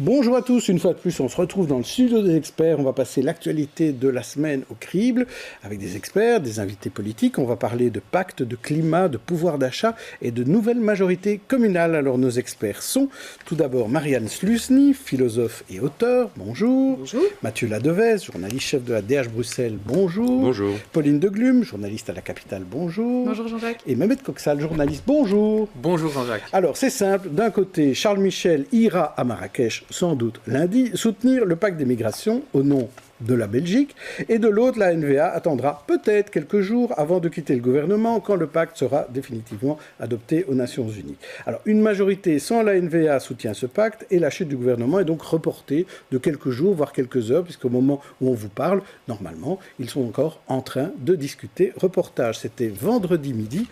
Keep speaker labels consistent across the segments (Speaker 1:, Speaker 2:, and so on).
Speaker 1: Bonjour à tous, une fois de plus on se retrouve dans le studio des experts, on va passer l'actualité de la semaine au crible avec des experts, des invités politiques, on va parler de pacte, de climat, de pouvoir d'achat et de nouvelles majorités communales. Alors nos experts sont tout d'abord Marianne Sluszny, philosophe et auteur, bonjour.
Speaker 2: Bonjour.
Speaker 1: Mathieu Ladevez, journaliste chef de la DH Bruxelles, bonjour.
Speaker 3: Bonjour.
Speaker 1: Pauline Deglume, journaliste à la Capitale, bonjour.
Speaker 2: Bonjour Jean-Jacques.
Speaker 1: Et Mehmet Koksal, journaliste, bonjour.
Speaker 3: Bonjour Jean-Jacques.
Speaker 1: Alors c'est simple, d'un côté Charles Michel ira à Marrakech sans doute lundi, soutenir le pacte des migrations au nom de la Belgique, et de l'autre, la NVA attendra peut-être quelques jours avant de quitter le gouvernement quand le pacte sera définitivement adopté aux Nations Unies. Alors, une majorité sans la NVA soutient ce pacte et la chute du gouvernement est donc reportée de quelques jours, voire quelques heures, puisqu'au moment où on vous parle, normalement, ils sont encore en train de discuter. Reportage, c'était vendredi midi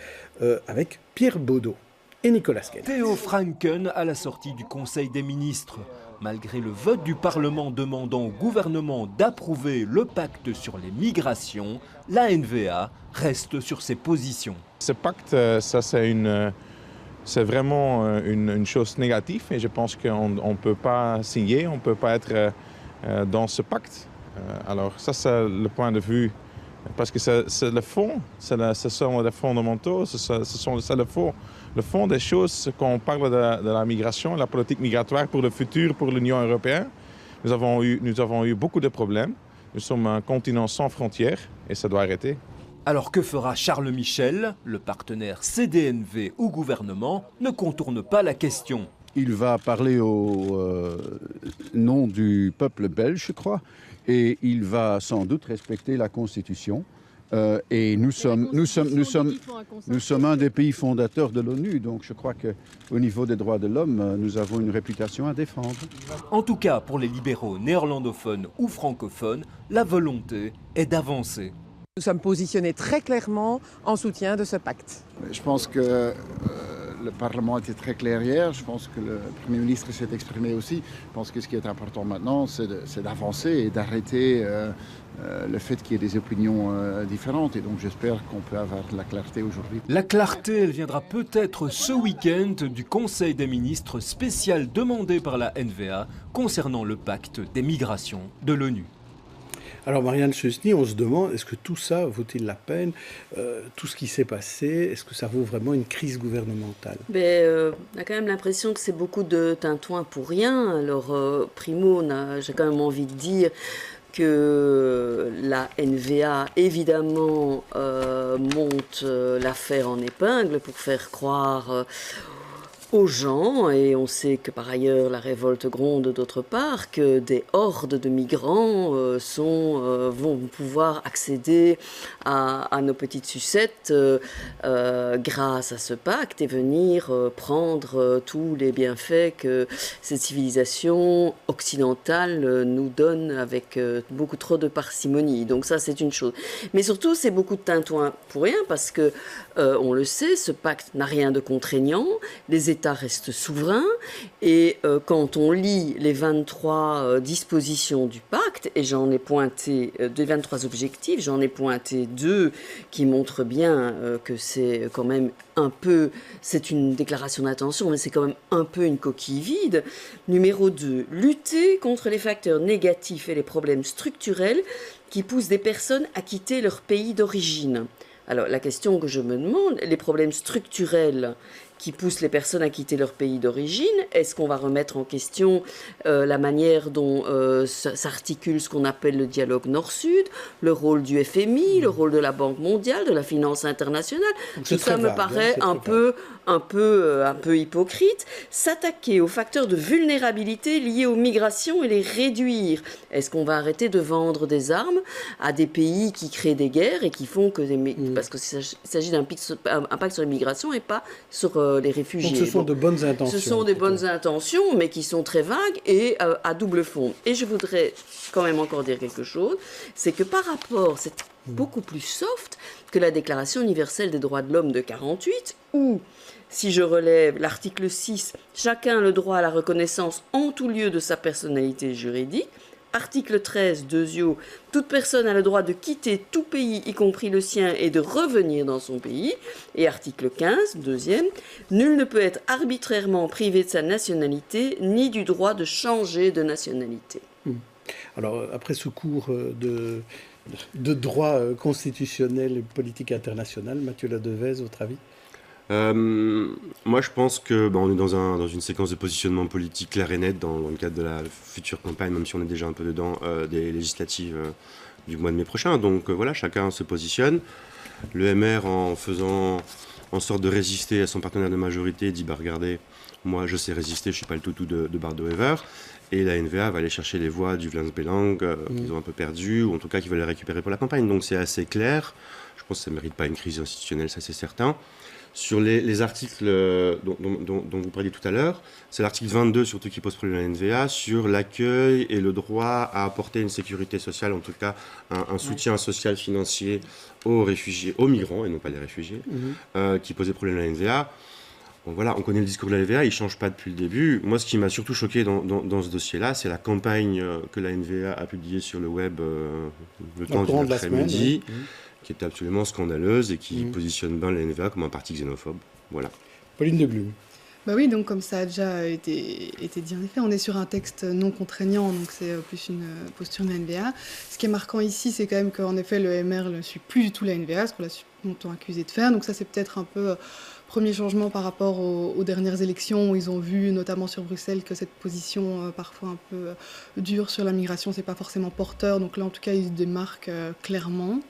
Speaker 1: avec Pierre Baudot et Nicolas Sken.
Speaker 4: Theo Franken à la sortie du Conseil des ministres. Malgré le vote du Parlement demandant au gouvernement d'approuver le pacte sur les migrations, la NVA reste sur ses positions.
Speaker 5: Ce pacte, ça c'est vraiment une chose négative et je pense qu'on ne peut pas signer, on ne peut pas être dans ce pacte. Alors ça c'est le point de vue, parce que c'est le fond, ce sont les fondamentaux, c'est le fond des choses quand on parle de la migration, la politique migratoire pour le futur, pour l'Union européenne. Nous avons eu beaucoup de problèmes. Nous sommes un continent sans frontières et ça doit arrêter.
Speaker 4: Alors que fera Charles Michel? Le partenaire CDNV au gouvernement ne contourne pas la question.
Speaker 6: Il va parler au nom du peuple belge, je crois, et il va sans doute respecter la Constitution. Et nous sommes un des pays fondateurs de l'ONU, donc je crois qu'au niveau des droits de l'homme, nous avons une réputation à défendre.
Speaker 4: En tout cas, pour les libéraux néerlandophones ou francophones, la volonté est d'avancer.
Speaker 2: Nous sommes positionnés très clairement en soutien de ce pacte.
Speaker 7: Je pense que le Parlement était très clair hier, je pense que le Premier ministre s'est exprimé aussi. Je pense que ce qui est important maintenant, c'est d'avancer et d'arrêter le fait qu'il y ait des opinions différentes. Et donc j'espère qu'on peut avoir de la clarté aujourd'hui.
Speaker 4: La clarté, elle viendra peut-être ce week-end du Conseil des ministres spécial demandé par la NVA concernant le pacte des migrations de l'ONU.
Speaker 1: Alors Marianne Sluszny, on se demande, est-ce que tout ça vaut-il la peine? Tout ce qui s'est passé, est-ce que ça vaut vraiment une crise gouvernementale?
Speaker 8: On a quand même l'impression que c'est beaucoup de tintouin pour rien. Alors primo, j'ai quand même envie de dire que la NVA, évidemment, monte l'affaire en épingle pour faire croire aux gens, et on sait que par ailleurs la révolte gronde d'autre part, que des hordes de migrants vont pouvoir accéder à nos petites sucettes grâce à ce pacte et venir prendre tous les bienfaits que cette civilisation occidentale nous donne avec beaucoup trop de parcimonie. Donc ça c'est une chose. Mais surtout c'est beaucoup de tintouin pour rien parce que on le sait, ce pacte n'a rien de contraignant, les États restent souverains et quand on lit les 23 dispositions du pacte, et j'en ai pointé des 23 objectifs, j'en ai pointé 2 qui montrent bien que c'est quand même un peu, c'est une déclaration d'intention, mais c'est quand même un peu une coquille vide. Numéro 2, lutter contre les facteurs négatifs et les problèmes structurels qui poussent des personnes à quitter leur pays d'origine. Alors la question que je me demande, les problèmes structurels qui poussent les personnes à quitter leur pays d'origine, est-ce qu'on va remettre en question la manière dont s'articule ce qu'on appelle le dialogue Nord-Sud, le rôle du FMI, le rôle de la Banque mondiale, de la finance internationale? Tout ça me paraît un peu hypocrite. S'attaquer aux facteurs de vulnérabilité liés aux migrations et les réduire. Est-ce qu'on va arrêter de vendre des armes à des pays qui créent des guerres et qui font que parce qu'il s'agit d'un pacte sur les migrations et pas sur les réfugiés.
Speaker 1: Donc ce sont de bonnes intentions.
Speaker 8: Ce sont des bonnes intentions, mais qui sont très vagues et à double fond. Et je voudrais quand même encore dire quelque chose, c'est que par rapport, c'est beaucoup plus soft que la Déclaration universelle des droits de l'homme de 1948, où, si je relève l'article 6, chacun a le droit à la reconnaissance en tout lieu de sa personnalité juridique. Article 13, deuxio, toute personne a le droit de quitter tout pays, y compris le sien, et de revenir dans son pays. Et article 15, deuxième, nul ne peut être arbitrairement privé de sa nationalité, ni du droit de changer de nationalité.
Speaker 1: Alors, après ce cours de droit constitutionnel et politique internationale, Mathieu Ladevez, votre avis ?
Speaker 3: Moi, je pense que on est dans une séquence de positionnement politique claire et nette dans le cadre de la future campagne, même si on est déjà un peu dedans, des législatives du mois de mai prochain. Donc voilà, chacun se positionne. Le MR, en faisant en sorte de résister à son partenaire de majorité, dit regardez, moi je sais résister, je suis pas le toutou de Bardo Wever. Et la NVA va aller chercher les voix du Vlaams Belang qu'ils ont un peu perdues, ou en tout cas qu'ils veulent les récupérer pour la campagne. Donc c'est assez clair. Je pense que ça ne mérite pas une crise institutionnelle, ça c'est certain. Sur les articles dont vous parliez tout à l'heure, c'est l'article 22 surtout qui pose problème à la NVA sur l'accueil et le droit à apporter une sécurité sociale, en tout cas un soutien social financier aux réfugiés, aux migrants et non pas les réfugiés, qui posait problème à la NVA. Bon, voilà, on connaît le discours de la NVA, il ne change pas depuis le début. Moi, ce qui m'a surtout choqué dans ce dossier-là, c'est la campagne que la NVA a publiée sur le web le temps d'une après-midi, qui est absolument scandaleuse et qui positionne bien la NVA comme un parti xénophobe. Voilà.
Speaker 1: Pauline de Glume.
Speaker 9: Bah oui, donc comme ça a déjà été dit en effet, on est sur un texte non contraignant, donc c'est plus une posture de la NVA. Ce qui est marquant ici, c'est quand même qu'en effet le MR ne suit plus du tout la NVA, ce qu'on l'a longtemps accusé de faire. Donc ça, c'est peut-être un peu premier changement par rapport aux dernières élections où ils ont vu, notamment sur Bruxelles, que cette position parfois un peu dure sur la migration, c'est pas forcément porteur. Donc là, en tout cas, ils se démarquent clairement.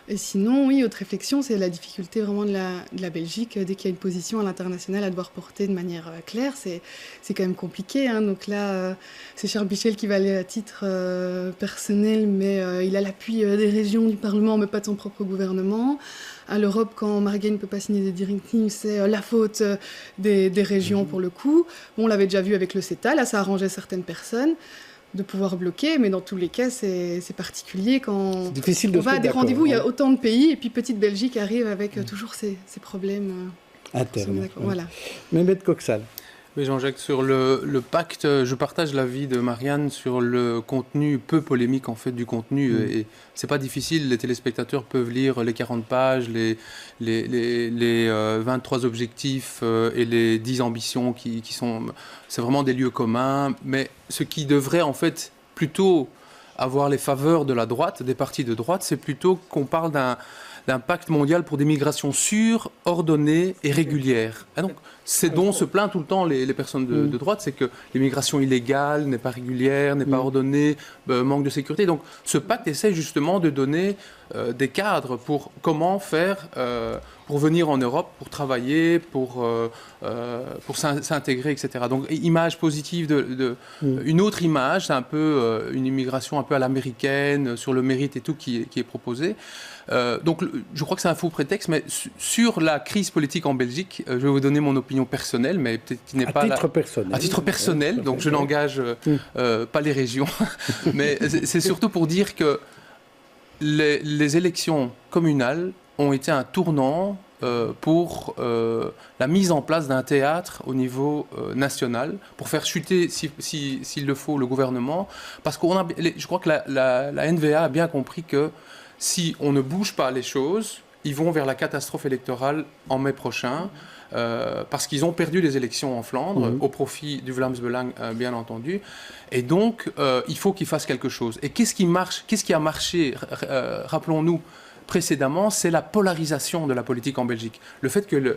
Speaker 9: Et sinon, oui, autre réflexion, c'est la difficulté vraiment de la Belgique. Dès qu'il y a une position à l'international à devoir porter de manière claire, c'est quand même compliqué. Hein. Donc là, c'est Charles Michel qui va aller à titre personnel, mais il a l'appui des régions, du Parlement, mais pas de son propre gouvernement. À l'Europe, quand Marguerite ne peut pas signer des directives, c'est la faute des régions pour le coup. Bon, on l'avait déjà vu avec le CETA, là ça arrangeait certaines personnes de pouvoir bloquer, mais dans tous les cas, c'est particulier quand
Speaker 1: difficile
Speaker 9: on va à des rendez-vous, il y a autant de pays, et puis petite Belgique arrive avec toujours ces problèmes
Speaker 1: internes.
Speaker 9: Voilà.
Speaker 1: Mehmet Koksal.
Speaker 10: Oui, Jean-Jacques, sur le pacte, je partage l'avis de Marianne sur le contenu peu polémique en fait du contenu. Et c'est pas difficile, les téléspectateurs peuvent lire les 40 pages, les 23 objectifs et les 10 ambitions qui sont... C'est vraiment des lieux communs. Mais ce qui devrait en fait plutôt avoir les faveurs de la droite, des partis de droite, c'est plutôt qu'on parle d'un pacte mondial pour des migrations sûres, ordonnées et régulières. Et donc, c'est dont se plaignent tout le temps les personnes de droite, c'est que l'immigration illégale n'est pas régulière, n'est pas ordonnée, manque de sécurité. Donc, ce pacte essaie justement de donner des cadres pour comment faire pour venir en Europe, pour travailler, pour s'intégrer, etc. Donc, image positive une autre image, c'est un peu une immigration un peu à l'américaine, sur le mérite et tout qui est proposée. Donc, je crois que c'est un faux prétexte, mais sur la crise politique en Belgique, je vais vous donner mon opinion personnelle, mais peut-être qui n'est pas...
Speaker 1: personnel.
Speaker 10: À titre personnel, donc je n'engage pas les régions. Mais c'est surtout pour dire que les élections communales ont été un tournant pour la mise en place d'un théâtre au niveau national, pour faire chuter, s'il le faut, le gouvernement. Parce que je crois que la NVA a bien compris que si on ne bouge pas les choses, ils vont vers la catastrophe électorale en mai prochain, parce qu'ils ont perdu les élections en Flandre, au profit du Vlaams Belang, bien entendu. Et donc, il faut qu'ils fassent quelque chose. Et qu'est-ce qui a marché, rappelons-nous, précédemment, c'est la polarisation de la politique en Belgique. Le fait que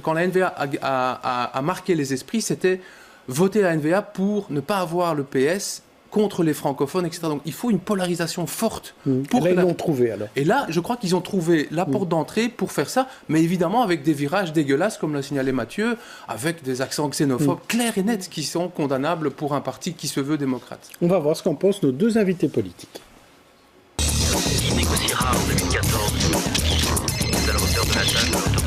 Speaker 10: quand la NVA a marqué les esprits, c'était voter la NVA pour ne pas avoir le PS contre les francophones, etc. Donc il faut une polarisation forte.
Speaker 1: Pour là, ils l'ont trouvé alors.
Speaker 10: Et là, je crois qu'ils ont trouvé la porte d'entrée pour faire ça, mais évidemment avec des virages dégueulasses, comme l'a signalé Mathieu, avec des accents xénophobes clairs et nets qui sont condamnables pour un parti qui se veut démocrate.
Speaker 1: On va voir ce qu'en pensent nos deux invités politiques.
Speaker 11: Il négociera en 2014 à la hauteur de la table, à la hauteur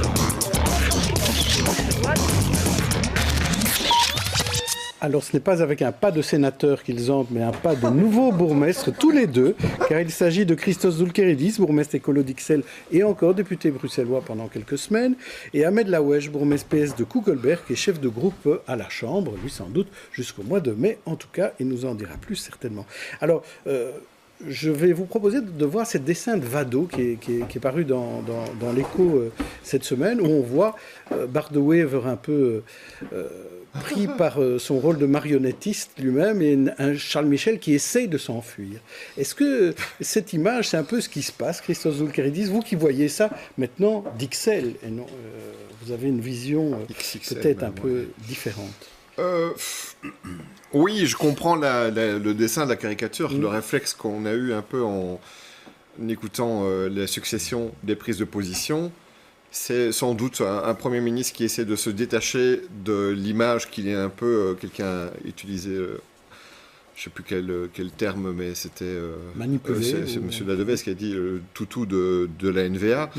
Speaker 11: de
Speaker 1: Alors, ce n'est pas avec un pas de sénateur qu'ils entrent, mais un pas de nouveaux bourgmestres, tous les deux, car il s'agit de Christos Zoulkeridis, bourgmestre écolo d'Ixelles et encore député bruxellois pendant quelques semaines, et Ahmed Laoueche, bourgmestre PS de Koekelberg, qui est chef de groupe à la Chambre, lui sans doute jusqu'au mois de mai. En tout cas, il nous en dira plus certainement. Alors, je vais vous proposer de voir ce dessin de Vado qui est paru dans l'Écho cette semaine, où on voit Bart de Wever un peu pris par son rôle de marionnettiste lui-même et un Charles Michel qui essaye de s'enfuir. Est-ce que cette image, c'est un peu ce qui se passe, Christos Zoulkeridis, vous qui voyez ça maintenant d'Ixelles, et non, vous avez une vision peut-être un peu différente.
Speaker 12: Oui, je comprends le dessin de la caricature, le réflexe qu'on a eu un peu en écoutant la succession des prises de position. C'est sans doute un Premier ministre qui essaie de se détacher de l'image qu'il est un peu... quelqu'un a utilisé, je ne sais plus quel terme, mais c'était...
Speaker 1: manipulé.
Speaker 12: C'est M. Ladevez qui a dit le toutou de la NVA.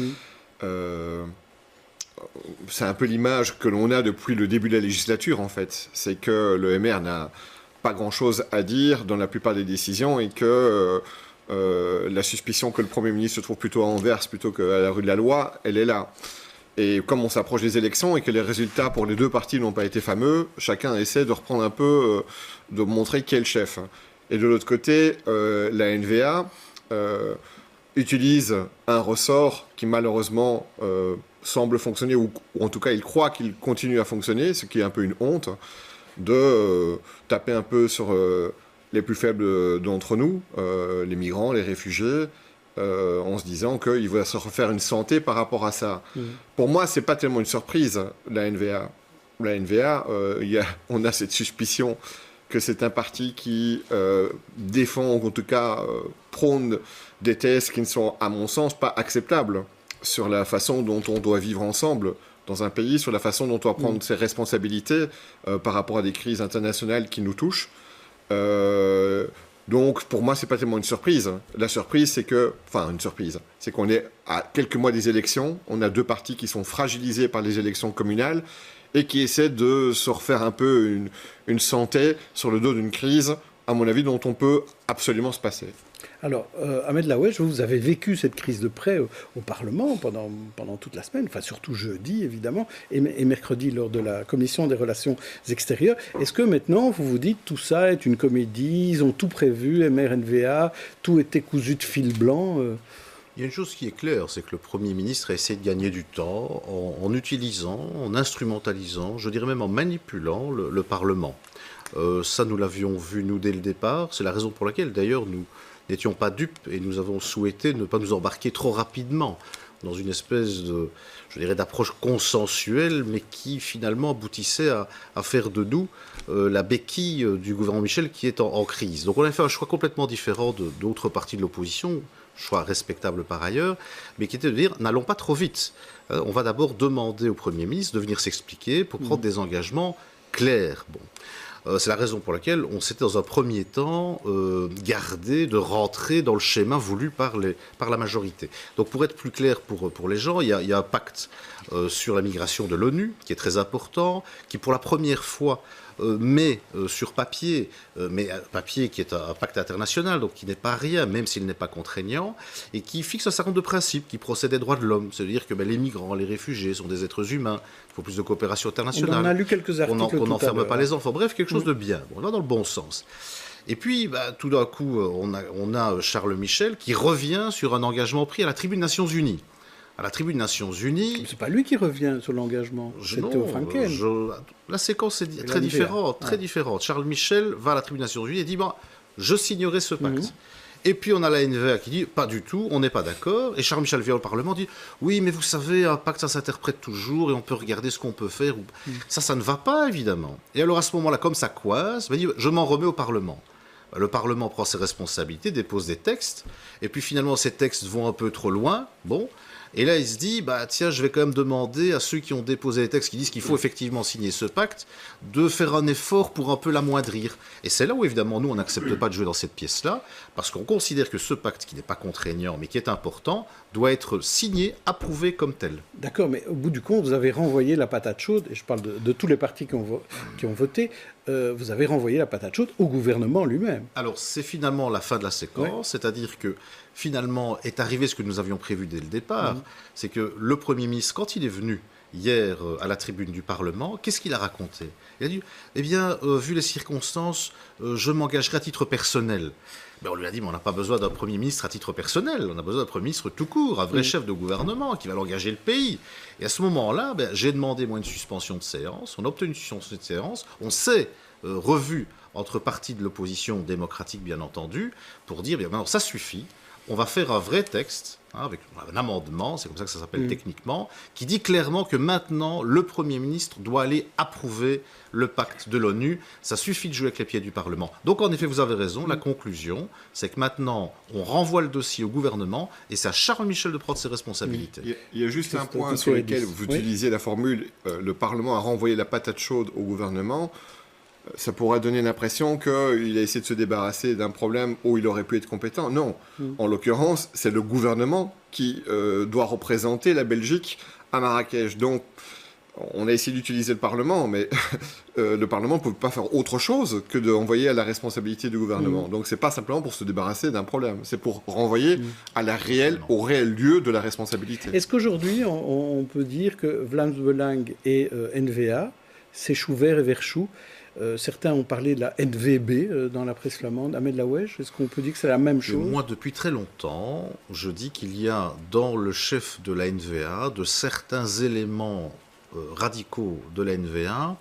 Speaker 12: C'est un peu l'image que l'on a depuis le début de la législature, en fait. C'est que le MR n'a pas grand-chose à dire dans la plupart des décisions et que la suspicion que le Premier ministre se trouve plutôt à Anvers plutôt qu'à la rue de la Loi, elle est là. Et comme on s'approche des élections et que les résultats pour les deux partis n'ont pas été fameux, chacun essaie de reprendre un peu, de montrer qui est le chef. Et de l'autre côté, la NVA utilise un ressort qui malheureusement semble fonctionner, ou en tout cas il croit qu'il continue à fonctionner, ce qui est un peu une honte, de taper un peu sur les plus faibles d'entre nous, les migrants, les réfugiés, en se disant qu'il va se refaire une santé par rapport à ça. Pour moi, c'est pas tellement une surprise, la NVA. La NVA, on a cette suspicion que c'est un parti qui défend, ou en tout cas prône des thèses qui ne sont, à mon sens, pas acceptables sur la façon dont on doit vivre ensemble dans un pays, sur la façon dont on doit prendre ses responsabilités par rapport à des crises internationales qui nous touchent. Donc, pour moi, c'est pas tellement une surprise. La surprise, c'est qu'on est à quelques mois des élections. On a deux partis qui sont fragilisés par les élections communales et qui essaient de se refaire un peu une santé sur le dos d'une crise, à mon avis, dont on peut absolument se passer.
Speaker 1: Alors, Ahmed Laoueche, vous avez vécu cette crise de près au Parlement pendant toute la semaine, enfin surtout jeudi évidemment, et mercredi lors de la Commission des Relations Extérieures. Est-ce que maintenant vous vous dites tout ça est une comédie, ils ont tout prévu, MR-NVA, tout était cousu de fil blanc
Speaker 13: Il y a une chose qui est claire, c'est que le Premier ministre a essayé de gagner du temps en utilisant, en instrumentalisant, je dirais même en manipulant le Parlement. Ça, nous l'avions vu, nous, dès le départ. C'est la raison pour laquelle, d'ailleurs, nous n'étions pas dupes et nous avons souhaité ne pas nous embarquer trop rapidement dans une espèce de, je dirais, d'approche consensuelle, mais qui, finalement, aboutissait à faire de nous la béquille du gouvernement Michel qui est en crise. Donc, on a fait un choix complètement différent d'autres partis de l'opposition, choix respectable par ailleurs, mais qui était de dire, n'allons pas trop vite. On va d'abord demander au Premier ministre de venir s'expliquer pour prendre des engagements clairs. Bon. C'est la raison pour laquelle on s'était dans un premier temps gardé de rentrer dans le schéma voulu par la majorité. Donc pour être plus clair pour les gens, il y a un pacte sur la migration de l'ONU qui est très important, qui pour la première fois met sur papier, mais un papier qui est un pacte international, donc qui n'est pas rien, même s'il n'est pas contraignant, et qui fixe un certain nombre de principes, qui procèdent des droits de l'homme. C'est-à-dire que les migrants, les réfugiés sont des êtres humains, il faut plus de coopération internationale.
Speaker 1: On en a lu quelques articles
Speaker 13: on n'enferme pas les enfants. Bref, quelque chose de bien. Bon, on va dans le bon sens. Et puis, tout d'un coup, on a Charles Michel qui revient sur un engagement pris à la Tribune Nations Unies. À la Tribune Nations Unies...
Speaker 1: C'est pas lui qui revient sur l'engagement, c'est Théo Franken.
Speaker 13: La séquence est très différente, très différente. Charles Michel va à la Tribune Nations Unies et dit je signerai ce pacte. Et puis on a la NVA qui dit pas du tout, on n'est pas d'accord. Et Charles Michel vient au Parlement dit oui, mais vous savez, un pacte ça s'interprète toujours et on peut regarder ce qu'on peut faire. Ça ne va pas évidemment. Et alors à ce moment-là, comme ça coince, il dit je m'en remets au Parlement. Le Parlement prend ses responsabilités, dépose des textes, et puis finalement ces textes vont un peu trop loin. Bon. Et là, il se dit, tiens, je vais quand même demander à ceux qui ont déposé les textes, qui disent qu'il faut effectivement signer ce pacte, de faire un effort pour un peu l'amoindrir. Et c'est là où, évidemment, nous, on n'accepte pas de jouer dans cette pièce-là, parce qu'on considère que ce pacte, qui n'est pas contraignant, mais qui est important, doit être signé, approuvé comme tel.
Speaker 1: D'accord, mais au bout du compte, vous avez renvoyé la patate chaude, et je parle de tous les partis qui ont voté, vous avez renvoyé la patate chaude au gouvernement lui-même.
Speaker 13: Alors, c'est finalement la fin de la séquence, c'est-à-dire que finalement est arrivé ce que nous avions prévu dès le départ, c'est que le Premier ministre, quand il est venu hier à la tribune du Parlement, qu'est-ce qu'il a raconté? Il a dit, eh bien, vu les circonstances, je m'engagerai à titre personnel. Ben, on lui a dit, mais on n'a pas besoin d'un Premier ministre à titre personnel, on a besoin d'un Premier ministre tout court, un vrai chef de gouvernement qui va l'engager le pays. Et à ce moment-là, ben, j'ai demandé, moi, une suspension de séance, on a obtenu une suspension de séance, on s'est revu entre partis de l'opposition démocratique, bien entendu, pour dire, bien, maintenant, ça suffit, on va faire un vrai texte, avec un amendement, c'est comme ça que ça s'appelle techniquement, qui dit clairement que maintenant, le Premier ministre doit aller approuver le pacte de l'ONU. Ça suffit de jouer avec les pieds du Parlement. Donc, en effet, vous avez raison, la conclusion, c'est que maintenant, on renvoie le dossier au gouvernement et c'est à Charles Michel de prendre ses responsabilités.
Speaker 12: Il y a juste un point sur lequel vous utilisiez la formule « le Parlement a renvoyé la patate chaude au gouvernement ». Ça pourrait donner l'impression qu'il a essayé de se débarrasser d'un problème où il aurait pu être compétent. Non. En l'occurrence, c'est le gouvernement qui doit représenter la Belgique à Marrakech. Donc, on a essayé d'utiliser le Parlement, mais le Parlement ne peut pas faire autre chose que d'envoyer à la responsabilité du gouvernement. Donc, ce n'est pas simplement pour se débarrasser d'un problème. C'est pour renvoyer au réel lieu de la responsabilité.
Speaker 1: Est-ce qu'aujourd'hui, on peut dire que Vlaams Belang et NVA, c'est chou vert et vert chou? Certains ont parlé de la NVB dans la presse flamande. Ahmed Laoueche, est-ce qu'on peut dire que c'est la même chose?
Speaker 13: Moi, depuis très longtemps, je dis qu'il y a dans le chef de la NVA de certains éléments radicaux de la NVA,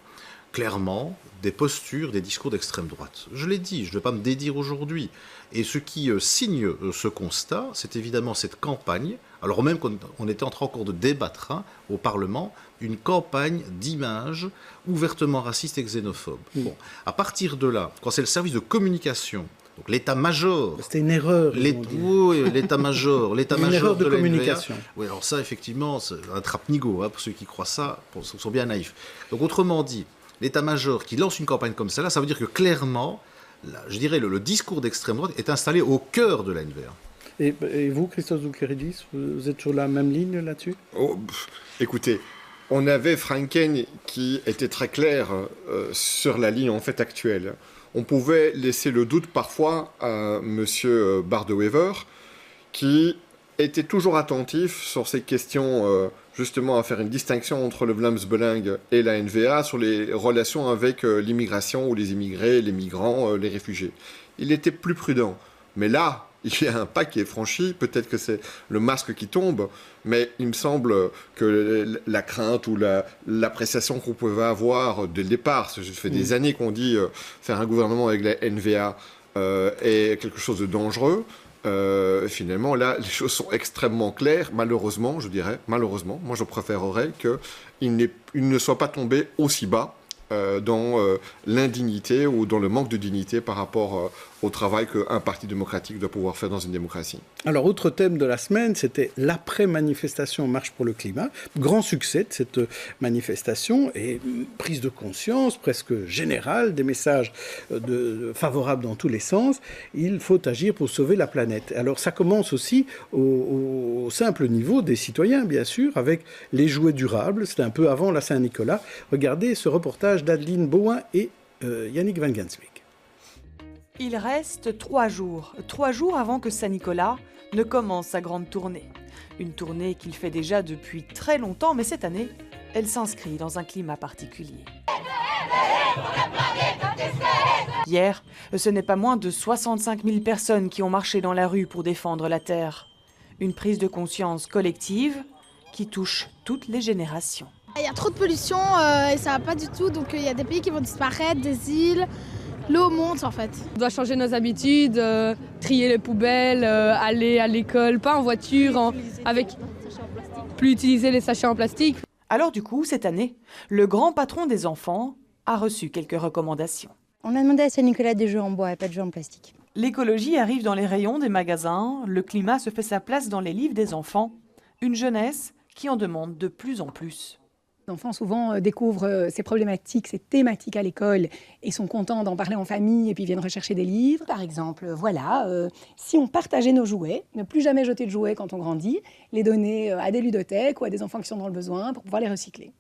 Speaker 13: clairement, des postures, des discours d'extrême droite. Je l'ai dit, je ne vais pas me dédire aujourd'hui. Et ce qui signe ce constat, c'est évidemment cette campagne, alors même qu'on était en train encore de débattre au Parlement, une campagne d'image ouvertement raciste et xénophobe. Bon, à partir de là, quand c'est le service de communication, donc l'état-major...
Speaker 1: C'était une erreur.
Speaker 13: Oui, l'état-major.
Speaker 1: Une erreur de communication.
Speaker 13: Oui, alors ça, effectivement, c'est un trapnigo, pour ceux qui croient ça, sont bien naïfs. Donc autrement dit, l'état-major qui lance une campagne comme celle-là, ça veut dire que clairement, je dirais, le discours d'extrême droite est installé au cœur de la NVA.
Speaker 1: Et vous, Christos Zoukleridis, vous êtes sur la même ligne là-dessus?
Speaker 12: Écoutez, on avait Franken qui était très clair sur la ligne en fait actuelle. On pouvait laisser le doute parfois à M. Bardewever, qui était toujours attentif sur ces questions, justement à faire une distinction entre le Vlaams Belang et la NVA sur les relations avec l'immigration ou les immigrés, les migrants, les réfugiés. Il était plus prudent. Mais là, il y a un pas qui est franchi, peut-être que c'est le masque qui tombe, mais il me semble que la crainte ou l'appréciation qu'on pouvait avoir dès le départ, ça fait des années qu'on dit faire un gouvernement avec la NVA est quelque chose de dangereux. Finalement, là, les choses sont extrêmement claires, malheureusement, je dirais, malheureusement. Moi, je préférerais qu'il ne soit pas tombé aussi bas dans l'indignité ou dans le manque de dignité par rapport au travail qu'un parti démocratique doit pouvoir faire dans une démocratie.
Speaker 1: Alors, autre thème de la semaine, c'était l'après-manifestation Marche pour le climat. Grand succès de cette manifestation et prise de conscience presque générale, des messages favorables dans tous les sens. Il faut agir pour sauver la planète. Alors, ça commence aussi au simple niveau des citoyens, bien sûr, avec les jouets durables. C'était un peu avant la Saint-Nicolas. Regardez ce reportage d'Adeline Bouin et Yannick Van Ganswyk.
Speaker 14: Il reste 3 jours avant que Saint-Nicolas ne commence sa grande tournée. Une tournée qu'il fait déjà depuis très longtemps, mais cette année, elle s'inscrit dans un climat particulier. Hier, ce n'est pas moins de 65 000 personnes qui ont marché dans la rue pour défendre la Terre. Une prise de conscience collective qui touche toutes les générations.
Speaker 15: Il y a trop de pollution et ça va pas du tout, donc il y a des pays qui vont disparaître, des îles. L'eau monte en fait.
Speaker 16: On doit changer nos habitudes, trier les poubelles, aller à l'école, pas en voiture, plus utiliser les sachets en plastique.
Speaker 14: Alors du coup, cette année, le grand patron des enfants a reçu quelques recommandations.
Speaker 17: On a demandé à Saint-Nicolas des jeux en bois et pas de jeux en plastique.
Speaker 14: L'écologie arrive dans les rayons des magasins, le climat se fait sa place dans les livres des enfants, une jeunesse qui en demande de plus en plus.
Speaker 18: Les enfants souvent découvrent ces problématiques, ces thématiques à l'école et sont contents d'en parler en famille et puis viennent rechercher des livres.
Speaker 17: Par exemple, si on partageait nos jouets, ne plus jamais jeter de jouets quand on grandit, les donner à des ludothèques ou à des enfants qui sont dans le besoin pour pouvoir les recycler.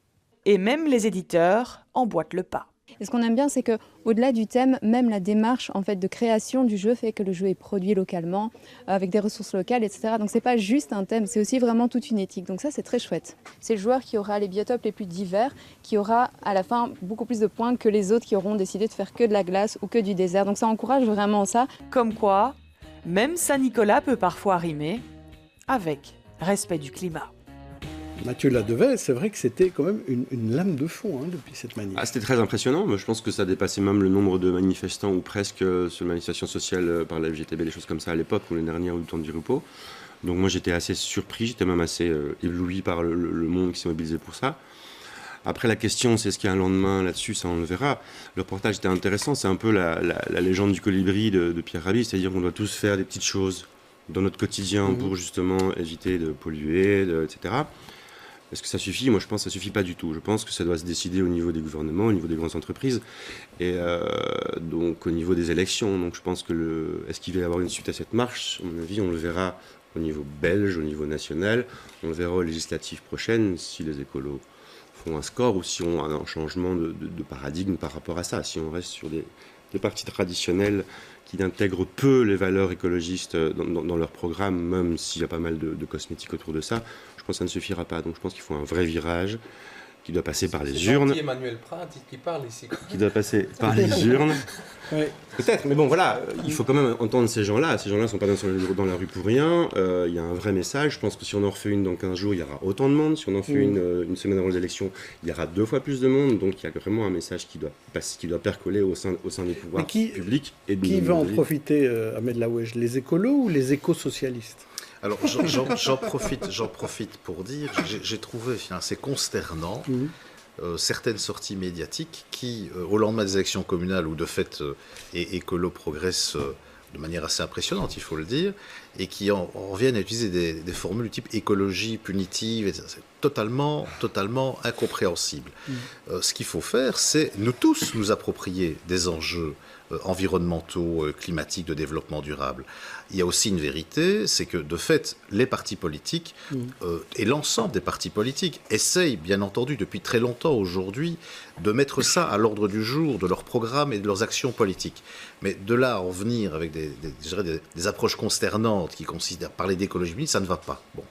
Speaker 14: Et même les éditeurs emboîtent le pas.
Speaker 19: Et ce qu'on aime bien, c'est qu'au-delà du thème, même la démarche en fait, de création du jeu fait que le jeu est produit localement, avec des ressources locales, etc. Donc c'est pas juste un thème, c'est aussi vraiment toute une éthique. Donc ça, c'est très chouette. C'est le joueur qui aura les biotopes les plus divers, qui aura à la fin beaucoup plus de points que les autres qui auront décidé de faire que de la glace ou que du désert. Donc ça encourage vraiment ça.
Speaker 14: Comme quoi, même Saint-Nicolas peut parfois rimer avec respect du climat.
Speaker 1: Mathieu Ladevey, c'est vrai que c'était quand même une lame de fond depuis cette manif.
Speaker 3: Ah, c'était très impressionnant. Moi, je pense que ça dépassait même le nombre de manifestants ou presque sur manifestations sociales par la FGTB, des choses comme ça à l'époque ou l'année dernière ou du temps du repos. Donc moi, j'étais assez surpris, j'étais même assez ébloui par le monde qui s'est mobilisé pour ça. Après, la question, c'est est-ce qu'il y a un lendemain là-dessus, ça on le verra. Le reportage était intéressant, c'est un peu la légende du colibri de Pierre Rabhi, c'est-à-dire qu'on doit tous faire des petites choses dans notre quotidien pour justement éviter de polluer, etc. Est-ce que ça suffit ? Moi, je pense que ça ne suffit pas du tout. Je pense que ça doit se décider au niveau des gouvernements, au niveau des grandes entreprises, et donc au niveau des élections. Donc je pense que est-ce qu'il va y avoir une suite à cette marche ? À mon avis, on le verra au niveau belge, au niveau national. On le verra aux législatives prochaines, si les écolos font un score ou si on a un changement de paradigme par rapport à ça. Si on reste sur des partis traditionnels qui intègrent peu les valeurs écologistes dans leur programme, même s'il y a pas mal de cosmétiques autour de ça, je pense que ça ne suffira pas. Donc je pense qu'il faut un vrai virage qui doit passer par les urnes.
Speaker 10: C'est Emmanuel Prat qui parle ici.
Speaker 3: Qui doit passer par les urnes.
Speaker 1: Oui.
Speaker 3: Peut-être, mais bon, voilà, il faut quand même entendre ces gens-là. Ces gens-là ne sont pas dans la rue pour rien. Il y a un vrai message. Je pense que si on en refait une dans 15 jours, il y aura autant de monde. Si on en fait une semaine avant les élections, il y aura 2 fois plus de monde. Donc il y a vraiment un message qui doit percoler au sein des pouvoirs publics. Et
Speaker 1: qui va en profiter, Ahmed Laouej, les écolos ou les éco-socialistes ?
Speaker 13: Alors j'en profite pour dire, j'ai trouvé assez consternant certaines sorties médiatiques qui, au lendemain des élections communales, où de fait écolo progresse de manière assez impressionnante, il faut le dire, et qui en viennent à utiliser des formules du type écologie punitive, etc. C'est totalement incompréhensible. Ce qu'il faut faire, c'est nous tous nous approprier des enjeux environnementaux, climatiques, de développement durable. Il y a aussi une vérité, c'est que de fait, les partis politiques et l'ensemble des partis politiques essayent, bien entendu, depuis très longtemps aujourd'hui, de mettre ça à l'ordre du jour de leurs programmes et de leurs actions politiques. Mais de là à en venir avec des approches consternantes qui consistent à parler d'écologie politique, ça ne va pas. Bon.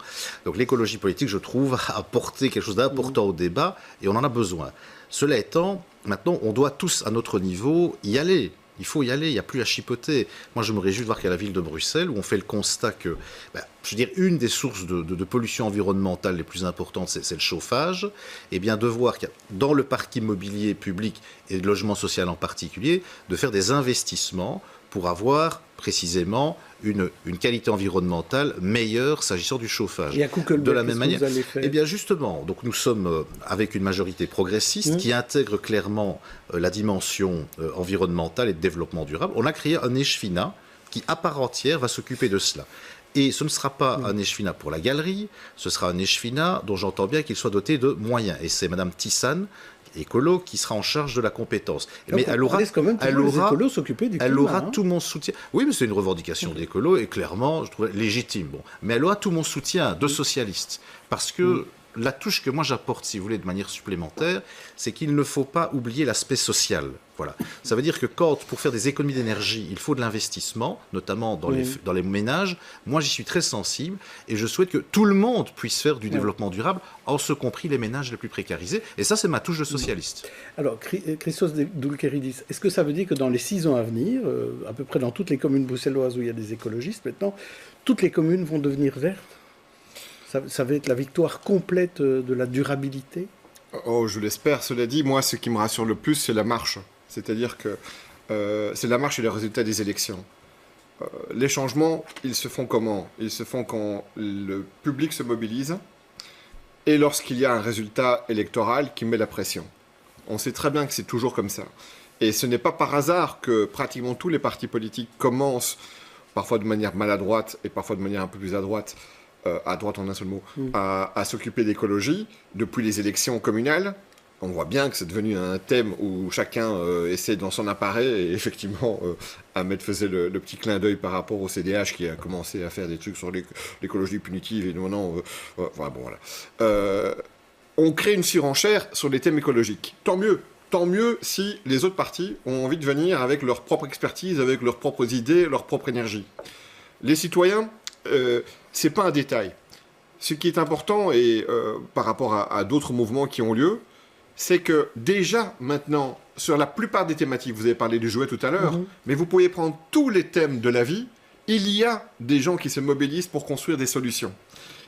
Speaker 13: Donc l'écologie politique, je trouve, a apporté quelque chose d'important au débat et on en a besoin. Cela étant, maintenant, on doit tous, à notre niveau, y aller. Il faut y aller, il n'y a plus à chipoter. Moi, je me réjouis de voir qu'à la ville de Bruxelles, où on fait le constat que, je veux dire, une des sources de pollution environnementale les plus importantes, c'est le chauffage, et bien de voir qu'il y a, dans le parc immobilier public et le logement social en particulier, de faire des investissements pour avoir précisément une qualité environnementale meilleure s'agissant du chauffage.
Speaker 1: Et à Kuckelberg,
Speaker 13: de la même manière,
Speaker 1: vous allez faire ?
Speaker 13: Eh bien justement, donc nous sommes avec une majorité progressiste qui intègre clairement la dimension environnementale et de développement durable. On a créé un ECHFINA qui, à part entière, va s'occuper de cela. Et ce ne sera pas un ECHFINA pour la galerie, ce sera un ECHFINA dont j'entends bien qu'il soit doté de moyens. Et c'est Madame Tissane, écolo, qui sera en charge de la compétence.
Speaker 1: Donc mais elle aura
Speaker 13: tout mon soutien. Oui, mais c'est une revendication d'écolo et clairement, je trouve légitime. Bon. Mais elle aura tout mon soutien de socialiste. Parce que la touche que moi j'apporte, si vous voulez, de manière supplémentaire, c'est qu'il ne faut pas oublier l'aspect social. Voilà. Ça veut dire que pour faire des économies d'énergie, il faut de l'investissement, notamment dans les ménages. Moi, j'y suis très sensible et je souhaite que tout le monde puisse faire du développement durable, en ce compris les ménages les plus précarisés. Et ça, c'est ma touche de socialiste.
Speaker 1: Alors, Christos Doulkeridis, est-ce que ça veut dire que dans les 6 ans à venir, à peu près dans toutes les communes bruxelloises où il y a des écologistes maintenant, toutes les communes vont devenir vertes ? Ça va être la victoire complète de la durabilité ?
Speaker 12: Oh, je l'espère. Cela dit, moi, ce qui me rassure le plus, c'est la marche. C'est-à-dire que c'est la marche et les résultats des élections. Les changements, ils se font comment ? Ils se font quand le public se mobilise et lorsqu'il y a un résultat électoral qui met la pression. On sait très bien que c'est toujours comme ça. Et ce n'est pas par hasard que pratiquement tous les partis politiques commencent, parfois de manière maladroite et parfois de manière un peu plus à droite en un seul mot, à s'occuper d'écologie depuis les élections communales. On voit bien que c'est devenu un thème où chacun essaie dans son appareil, et effectivement, Ahmed faisait le petit clin d'œil par rapport au CDH qui a commencé à faire des trucs sur l'écologie punitive, et maintenant, on crée une surenchère sur les thèmes écologiques. Tant mieux, tant mieux si les autres partis ont envie de venir avec leur propre expertise, avec leurs propres idées, leur propre énergie. Les citoyens, c'est pas un détail. Ce qui est important, et par rapport à d'autres mouvements qui ont lieu, c'est que déjà maintenant, sur la plupart des thématiques, vous avez parlé du jouet tout à l'heure, mais vous pouvez prendre tous les thèmes de la vie, il y a des gens qui se mobilisent pour construire des solutions.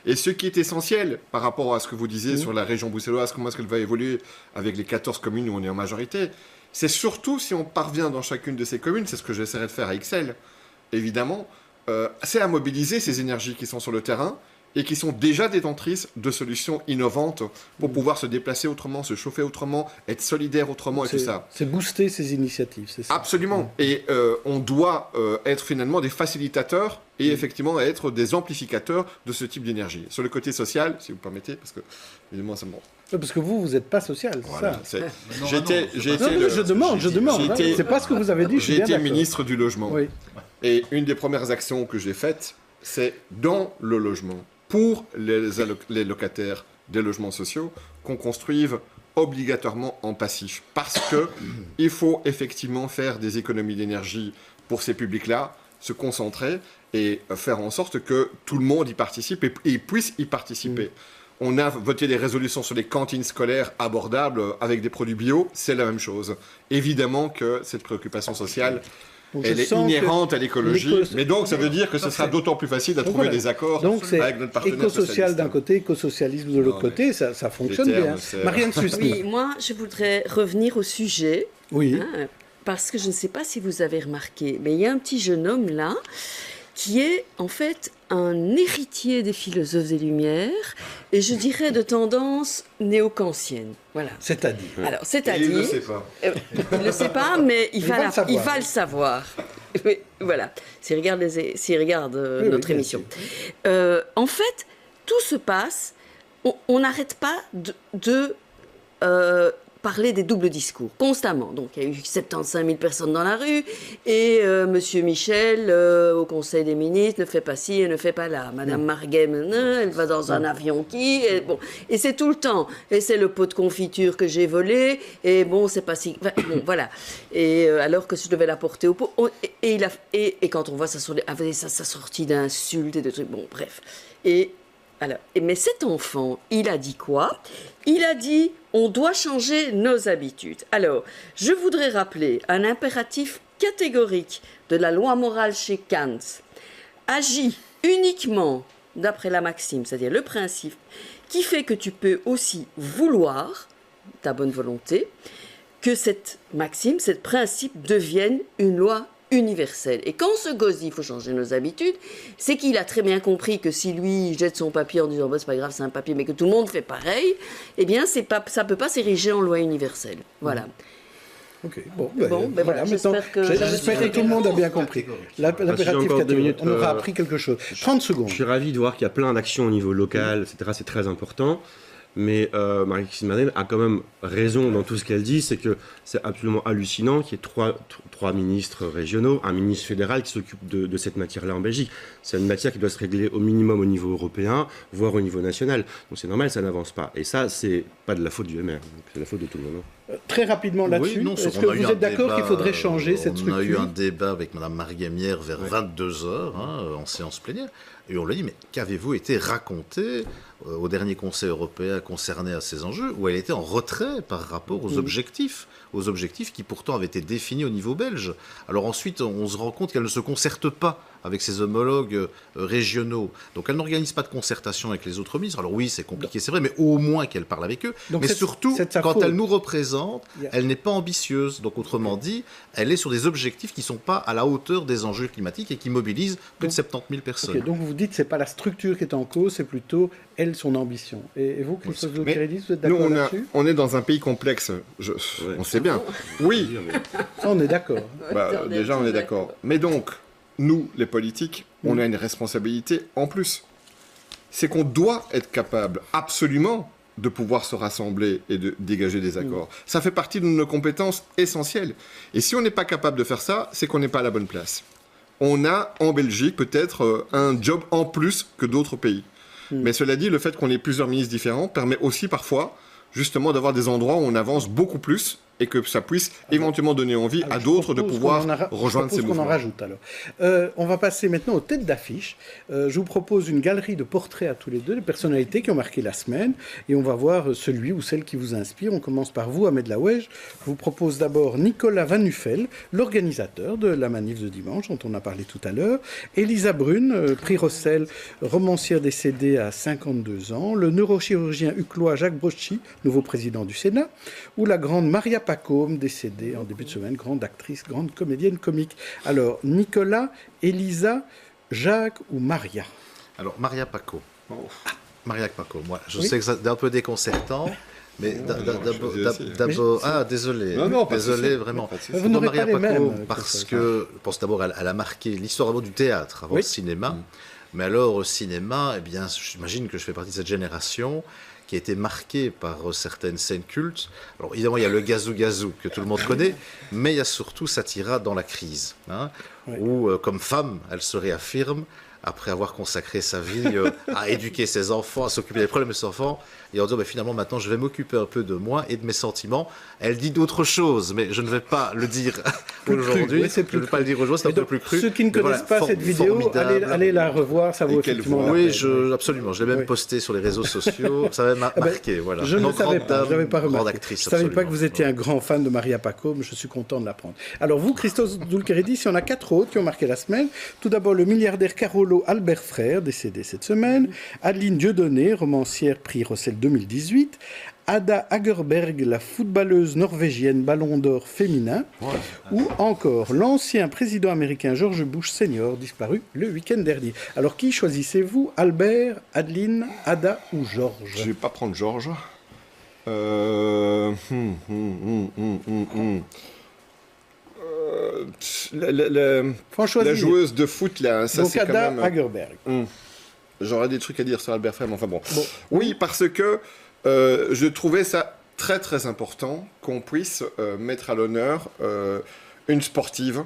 Speaker 12: Et ce qui est essentiel par rapport à ce que vous disiez sur la région bruxelloise, comment est-ce qu'elle va évoluer avec les 14 communes où on est en majorité, c'est surtout si on parvient dans chacune de ces communes, c'est ce que j'essaierai de faire à Ixelles, évidemment, c'est à mobiliser ces énergies qui sont sur le terrain et qui sont déjà détentrices de solutions innovantes pour pouvoir se déplacer autrement, se chauffer autrement, être solidaire autrement et tout ça.
Speaker 1: C'est booster ces initiatives, c'est ça?
Speaker 12: Absolument. Et on doit être finalement des facilitateurs et effectivement être des amplificateurs de ce type d'énergie. Sur le côté social, si vous permettez, parce que évidemment ça me...
Speaker 1: Parce que vous n'êtes pas social,
Speaker 12: voilà,
Speaker 1: c'est ça.
Speaker 12: Je
Speaker 1: demande. C'est pas ce que vous avez dit.
Speaker 12: J'ai été ministre du logement. Oui. Et une des premières actions que j'ai faites, c'est dans le logement, pour les locataires des logements sociaux, qu'on construise obligatoirement en passif. Parce qu'il faut effectivement faire des économies d'énergie pour ces publics-là, se concentrer et faire en sorte que tout le monde y participe et puisse y participer. On a voté des résolutions sur les cantines scolaires abordables avec des produits bio, c'est la même chose. Évidemment que cette préoccupation sociale, elle est inhérente à l'écologie, mais donc ça veut dire que ce sera d'autant plus facile de trouver des accords avec notre partenaire
Speaker 1: éco-social d'un côté, éco-socialisme de l'autre côté, ça fonctionne bien. Marianne Susny.
Speaker 8: Oui, moi je voudrais revenir au sujet,
Speaker 1: oui.
Speaker 8: Parce que je ne sais pas si vous avez remarqué, mais il y a un petit jeune homme là, qui est en fait un héritier des philosophes des Lumières, et je dirais de tendance néo-kantienne. Voilà.
Speaker 1: C'est-à-dire.
Speaker 8: Alors, c'est-à-dire.
Speaker 12: Il ne le sait pas.
Speaker 8: Il ne le sait pas, mais il va le savoir. Oui, voilà. S'il regarde notre émission. En fait, tout se passe. On n'arrête pas de parler des doubles discours, constamment. Donc, il y a eu 75 000 personnes dans la rue, et Monsieur Michel, au Conseil des ministres, ne fait pas ci et ne fait pas là. Madame Marguem, elle va dans un avion et c'est tout le temps. Et c'est le pot de confiture que j'ai volé, et bon, c'est pas si... Bon, voilà. Et alors que je devais l'apporter au pot... Et quand on voit sa sortie d'insultes et de trucs... Bon, bref. Mais cet enfant, il a dit quoi? Il a dit, on doit changer nos habitudes. Alors, je voudrais rappeler un impératif catégorique de la loi morale chez Kant. Agis uniquement d'après la maxime, c'est-à-dire le principe, qui fait que tu peux aussi vouloir, ta bonne volonté, que cette maxime, ce principe devienne une loi universelle. Et quand ce gosse dit il faut changer nos habitudes, c'est qu'il a très bien compris que si lui il jette son papier en disant c'est pas grave, c'est un papier, mais que tout le monde fait pareil, eh bien ça peut pas s'ériger en loi universelle. Voilà.
Speaker 1: Ok, voilà. J'espère que tout le monde a bien compris. L'impératif catégorique, on aura appris quelque chose. 30 secondes.
Speaker 3: Je suis ravi de voir qu'il y a plein d'actions au niveau local, etc. C'est très important. Mais Marie-Christine Madeleine a quand même raison dans tout ce qu'elle dit, c'est que c'est absolument hallucinant qu'il y ait trois ministres régionaux, un ministre fédéral qui s'occupe de cette matière-là en Belgique. C'est une matière qui doit se régler au minimum au niveau européen, voire au niveau national. Donc c'est normal, ça n'avance pas. Et ça, c'est pas de la faute du MR, c'est la faute de tout le monde.
Speaker 1: Très rapidement là-dessus, est-ce que vous êtes d'accord qu'il faudrait changer cette structure?
Speaker 13: On a eu un débat avec Mme Marguem hier vers 22h en séance plénière, et on lui a dit, mais qu'avez-vous été raconté au dernier Conseil européen concerné à ces enjeux, où elle était en retrait par rapport aux objectifs qui pourtant avaient été définis au niveau belge. Alors ensuite, on se rend compte qu'elle ne se concerte pas avec ses homologues régionaux. Donc elle n'organise pas de concertation avec les autres ministres. Alors oui, c'est compliqué, c'est vrai, mais au moins qu'elle parle avec eux. Donc mais surtout, quand elle nous représente, elle n'est pas ambitieuse. Donc autrement dit, elle est sur des objectifs qui ne sont pas à la hauteur des enjeux climatiques et qui mobilisent plus de 70 000 personnes.
Speaker 1: Donc vous dites que ce n'est pas la structure qui est en cause, c'est plutôt elle, son ambition. Et vous, Christophe Zokiridis, vous êtes d'accord là-dessus?
Speaker 12: On est dans un pays complexe, on sait bien. Oui.
Speaker 1: Ça, on est d'accord.
Speaker 12: Déjà, on est d'accord. Mais donc, nous, les politiques, on a une responsabilité en plus. C'est qu'on doit être capable, absolument, de pouvoir se rassembler et de dégager des accords. Ça fait partie de nos compétences essentielles. Et si on n'est pas capable de faire ça, c'est qu'on n'est pas à la bonne place. On a, en Belgique, peut-être un job en plus que d'autres pays. Mais cela dit, le fait qu'on ait plusieurs ministres différents permet aussi parfois, justement, d'avoir des endroits où on avance beaucoup plus et que ça puisse éventuellement donner envie à d'autres de pouvoir rejoindre ces mouvements.
Speaker 1: On en rajoute alors. On va passer maintenant aux têtes d'affiche. Je vous propose une galerie de portraits à tous les deux, des personnalités qui ont marqué la semaine, et on va voir celui ou celle qui vous inspire. On commence par vous, Ahmed Laouej. Je vous propose d'abord Nicolas Van Nuffel, l'organisateur de la manif de dimanche dont on a parlé tout à l'heure, Elisa Brune, prix Rossel, romancière décédée à 52 ans, le neurochirurgien uclois Jacques Brocchi, nouveau président du Sénat, ou la grande Maria Pacôme, décédée en début de semaine, grande actrice, grande comédienne comique. Alors, Nicolas, Elisa, Jacques ou Maria?
Speaker 13: Alors, Maria Pacôme. Maria Pacôme, moi, je sais que c'est un peu déconcertant, mais d'abord... Ah, désolé.
Speaker 12: Non,
Speaker 13: désolé, vraiment.
Speaker 1: Vous n'aurez pas les mêmes.
Speaker 13: Parce que, je pense d'abord, elle a marqué l'histoire du théâtre avant le cinéma. Mais alors, au cinéma, eh bien, j'imagine que je fais partie de cette génération qui a été marquée par certaines scènes cultes. Alors évidemment, il y a le gazou-gazou que tout le monde connaît, mais il y a surtout Satira dans la crise, où, comme femme, elle se réaffirme après avoir consacré sa vie à éduquer ses enfants, à s'occuper des problèmes de ses enfants, et en disant finalement maintenant je vais m'occuper un peu de moi et de mes sentiments. Elle dit d'autres choses, mais je ne vais pas le dire aujourd'hui.
Speaker 1: Oui,
Speaker 13: je ne vais pas le dire aujourd'hui, c'est un peu plus cru.
Speaker 1: Ceux qui ne connaissent pas cette vidéo, allez la revoir, ça vaut effectivement la peine.
Speaker 13: Oui, absolument. Je l'ai même posté sur les réseaux sociaux, ça m'a marqué. Voilà.
Speaker 1: Je ne savais pas, je n'avais pas remarqué.
Speaker 13: Actrice,
Speaker 1: je ne savais pas que vous étiez un grand fan de Maria Pacôme, je suis content de l'apprendre. Alors vous, Christos Doulkeridis, il y en a 4 autres qui ont marqué la semaine. Tout d'abord, le milliardaire Carolo Albert Frère, décédé cette semaine, Adeline Dieudonné, romancière prix Rossel 2018, Ada Hagerberg, la footballeuse norvégienne Ballon d'Or féminin, ou encore l'ancien président américain George Bush Senior, disparu le week-end dernier. Alors qui choisissez-vous, Albert, Adeline, Ada ou George?
Speaker 12: Je ne vais pas prendre George. La joueuse de foot, là, ça c'est quand même...
Speaker 1: Hagerberg.
Speaker 12: J'aurais des trucs à dire sur Albert Frère, mais enfin bon. Oui, parce que je trouvais ça très très important qu'on puisse mettre à l'honneur une sportive,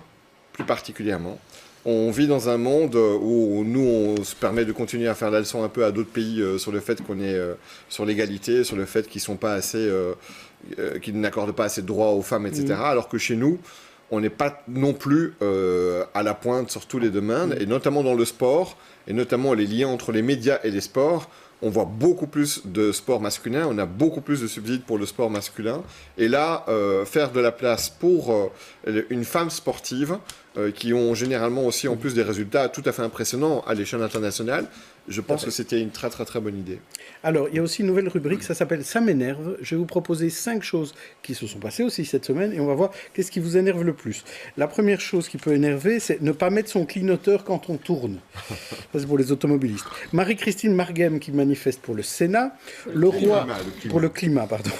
Speaker 12: plus particulièrement. On vit dans un monde où nous, on se permet de continuer à faire la leçon un peu à d'autres pays sur le fait qu'on est sur l'égalité, sur le fait qu'ils sont pas assez, qu'ils n'accordent pas assez de droits aux femmes, etc. Alors que chez nous, on n'est pas non plus à la pointe sur tous les domaines, et notamment dans le sport, et notamment les liens entre les médias et les sports. On voit beaucoup plus de sport masculin, on a beaucoup plus de subsides pour le sport masculin. Et là, faire de la place pour une femme sportive, qui ont généralement aussi en plus des résultats tout à fait impressionnants à l'échelle internationale, je pense que c'était une très très très bonne idée.
Speaker 1: Alors, il y a aussi une nouvelle rubrique, ça s'appelle « Ça m'énerve ». Je vais vous proposer 5 choses qui se sont passées aussi cette semaine, et on va voir qu'est-ce qui vous énerve le plus. La première chose qui peut énerver, c'est ne pas mettre son clignoteur quand on tourne. Ça, c'est pour les automobilistes. Marie-Christine Marguem qui manifeste pour le Sénat. Le roi... Pour le climat, pardon.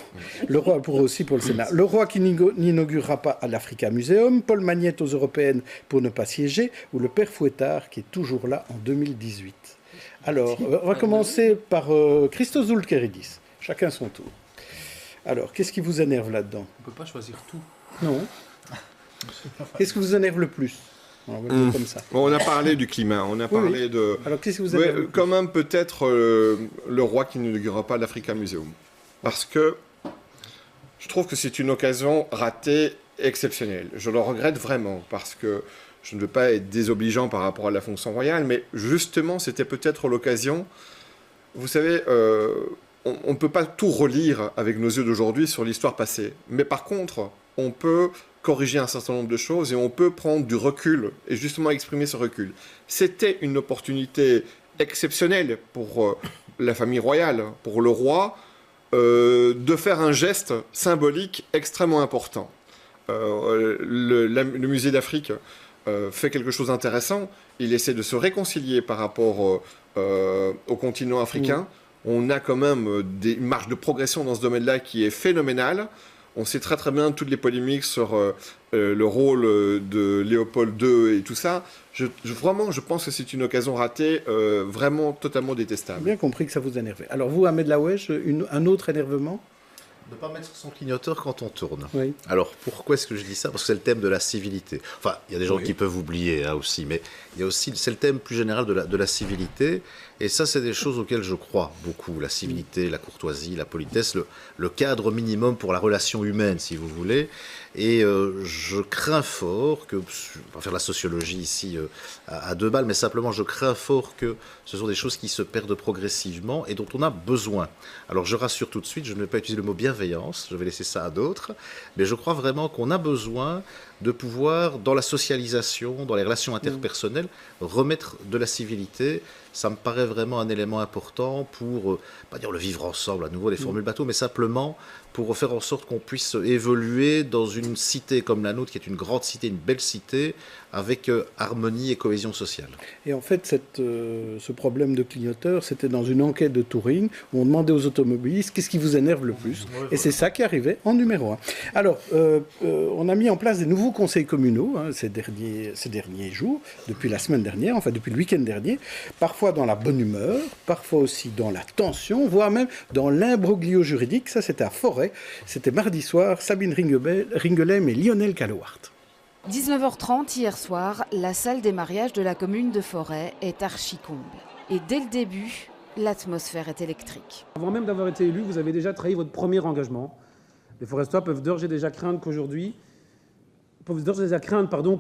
Speaker 1: Le roi aussi pour le Sénat. Le roi qui n'inaugurera pas à l'Africa Museum. Paul Magnette aux Européennes pour ne pas siéger. Ou le père Fouettard qui est toujours là en 2018. Alors, on va commencer par Christos Doulkeridis. Chacun son tour. Alors, qu'est-ce qui vous énerve là-dedans?
Speaker 10: On ne peut pas choisir tout.
Speaker 1: Non. Qu'est-ce qui vous énerve le plus? On va dire comme ça.
Speaker 12: On a parlé du climat, on a parlé de...
Speaker 1: Alors, qu'est-ce qui vous énerve le plus?
Speaker 12: Quand même, peut-être le roi qui n'inaugurera pas l'Africa Museum. Parce que je trouve que c'est une occasion ratée exceptionnelle. Je le regrette vraiment, parce que je ne veux pas être désobligeant par rapport à la fonction royale, mais justement, c'était peut-être l'occasion. Vous savez, on ne peut pas tout relire avec nos yeux d'aujourd'hui sur l'histoire passée. Mais par contre, on peut corriger un certain nombre de choses et on peut prendre du recul et justement exprimer ce recul. C'était une opportunité exceptionnelle pour la famille royale, pour le roi, de faire un geste symbolique extrêmement important. Le musée d'Afrique fait quelque chose d'intéressant. Il essaie de se réconcilier par rapport au continent africain. On a quand même une marge de progression dans ce domaine-là qui est phénoménale. On sait très très bien toutes les polémiques sur le rôle de Léopold II et tout ça. Vraiment, je pense que c'est une occasion ratée, vraiment totalement détestable.
Speaker 1: Bien compris que ça vous énervait. Alors vous, Ahmed Laouej, un autre énervement?
Speaker 13: Ne pas mettre son clignoteur quand on tourne.
Speaker 1: Oui.
Speaker 13: Alors, pourquoi est-ce que je dis ça? Parce que c'est le thème de la civilité. Enfin, il y a des gens qui peuvent oublier aussi, mais il y a aussi, c'est le thème plus général de la civilité. Et ça, c'est des choses auxquelles je crois beaucoup. La civilité, la courtoisie, la politesse, le cadre minimum pour la relation humaine, si vous voulez. Et je crains fort que, on va faire la sociologie ici à deux balles, mais simplement je crains fort que ce sont des choses qui se perdent progressivement et dont on a besoin. Alors je rassure tout de suite, je ne vais pas utiliser le mot bienveillance, je vais laisser ça à d'autres, mais je crois vraiment qu'on a besoin de pouvoir, dans la socialisation, dans les relations interpersonnelles, remettre de la civilité. Ça me paraît vraiment un élément important pour, pas dire le vivre ensemble, à nouveau les formules bateau, mais simplement pour faire en sorte qu'on puisse évoluer dans une cité comme la nôtre, qui est une grande cité, une belle cité, avec harmonie et cohésion sociale.
Speaker 1: Et en fait, ce problème de clignoteur, c'était dans une enquête de Turing où on demandait aux automobilistes qu'est-ce qui vous énerve le plus. Et c'est ça qui arrivait en numéro 1. Alors, on a mis en place des nouveaux conseils communaux ces derniers jours, depuis la semaine dernière, enfin depuis le week-end dernier, parfois dans la bonne humeur, parfois aussi dans la tension, voire même dans l'imbroglio juridique. Ça, c'était à Forêt. C'était mardi soir, Sabine Ringelem et Lionel Calouart.
Speaker 20: 19h30 hier soir, la salle des mariages de la commune de Forêt est archi-comble. Et dès le début, l'atmosphère est électrique.
Speaker 21: Avant même d'avoir été élu, vous avez déjà trahi votre premier engagement. Les Forestois peuvent d'ores et déjà craindre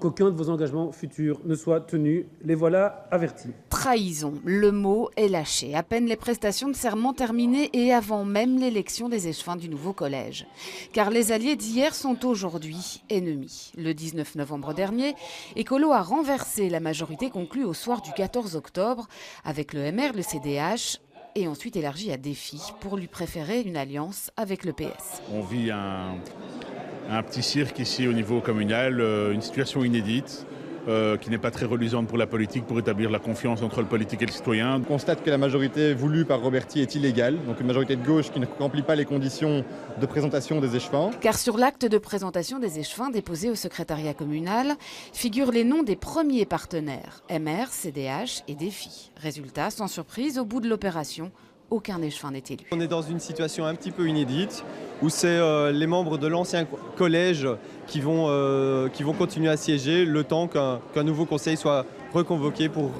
Speaker 21: qu'aucun de vos engagements futurs ne soit tenu. Les voilà avertis.
Speaker 20: Trahison, le mot est lâché. À peine les prestations de serment terminées et avant même l'élection des échevins du nouveau collège. Car les alliés d'hier sont aujourd'hui ennemis. Le 19 novembre dernier, Écolo a renversé la majorité conclue au soir du 14 octobre avec le MR, le CDH et ensuite élargi à Défi pour lui préférer une alliance avec le PS.
Speaker 22: On vit un petit cirque ici au niveau communal, une situation inédite qui n'est pas très reluisante pour la politique, pour établir la confiance entre le politique et le citoyen.
Speaker 23: On constate que la majorité voulue par Roberti est illégale, donc une majorité de gauche qui ne remplit pas les conditions de présentation des échevins.
Speaker 20: Car sur l'acte de présentation des échevins déposé au secrétariat communal figurent les noms des premiers partenaires, MR, CDH et Défi. Résultat, sans surprise, au bout de l'opération, aucun échevin n'est élu.
Speaker 24: On est dans une situation un petit peu inédite où c'est les membres de l'ancien collège qui vont continuer à siéger le temps qu'un nouveau conseil soit reconvoqué pour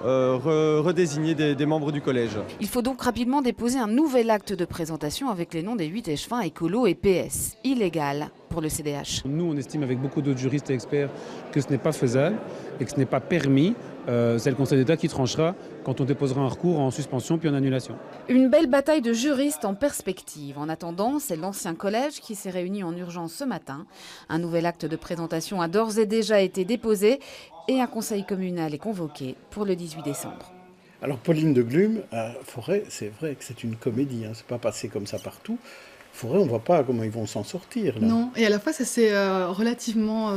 Speaker 24: redésigner des membres du collège.
Speaker 20: Il faut donc rapidement déposer un nouvel acte de présentation avec les noms des 8 échevins Écolo et PS. Illégal pour le CDH.
Speaker 21: Nous, on estime avec beaucoup d'autres juristes et experts que ce n'est pas faisable et que ce n'est pas permis. C'est le Conseil d'État qui tranchera quand on déposera un recours en suspension puis en annulation.
Speaker 20: Une belle bataille de juristes en perspective. En attendant, c'est l'ancien collège qui s'est réuni en urgence ce matin. Un nouvel acte de présentation a d'ores et déjà été déposé et un conseil communal est convoqué pour le 18 décembre.
Speaker 1: Alors Pauline de Glume, à Forêt, c'est vrai que c'est une comédie, c'est pas passé comme ça partout. Forêt, on ne voit pas comment ils vont s'en sortir. Là.
Speaker 9: Non, et à la fois ça s'est relativement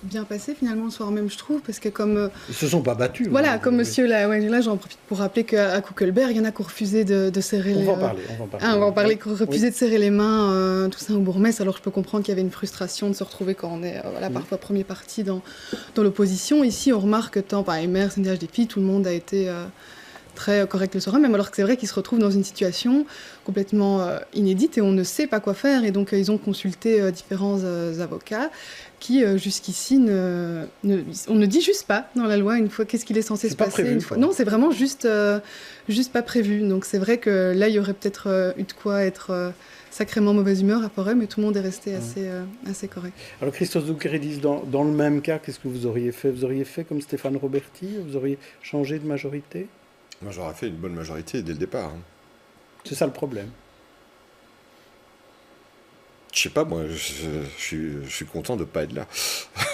Speaker 9: bien passé finalement le soir même, je trouve, parce que comme...
Speaker 1: Ils se sont pas battus.
Speaker 9: Voilà, comme monsieur, là j'en profite pour rappeler qu'à Kuckelberg, il y en a qui ont refusé de serrer les...
Speaker 1: On va en parler,
Speaker 9: qui ont refusé de serrer les mains, tout ça au bourgmestre, alors je peux comprendre qu'il y avait une frustration de se retrouver quand on est parfois premier parti dans l'opposition. Ici, on remarque que tant par MR, CNDH, des filles, tout le monde a été... très correct le soir même, alors que c'est vrai qu'ils se retrouvent dans une situation complètement inédite et on ne sait pas quoi faire. Et donc ils ont consulté différents avocats qui jusqu'ici on ne dit juste pas dans la loi une fois qu'est-ce qu'il est censé se passer
Speaker 1: prévu,
Speaker 9: une fois. Non, c'est vraiment juste pas prévu. Donc c'est vrai que là il y aurait peut-être eu de quoi être sacrément mauvaise humeur à Forêt, mais tout le monde est resté assez correct.
Speaker 1: Alors Christophe Zoukouridis, dans le même cas, qu'est-ce que vous auriez fait? Vous auriez fait comme Stéphane Roberti? Vous auriez changé de majorité?
Speaker 12: Moi, j'aurais fait une bonne majorité dès le départ.
Speaker 1: C'est ça le problème.
Speaker 12: Je sais pas, moi, je suis content de ne pas être là.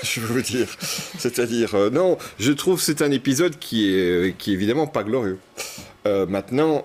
Speaker 12: Je veux vous dire. C'est-à-dire, non, je trouve que c'est un épisode qui est évidemment pas glorieux. Maintenant,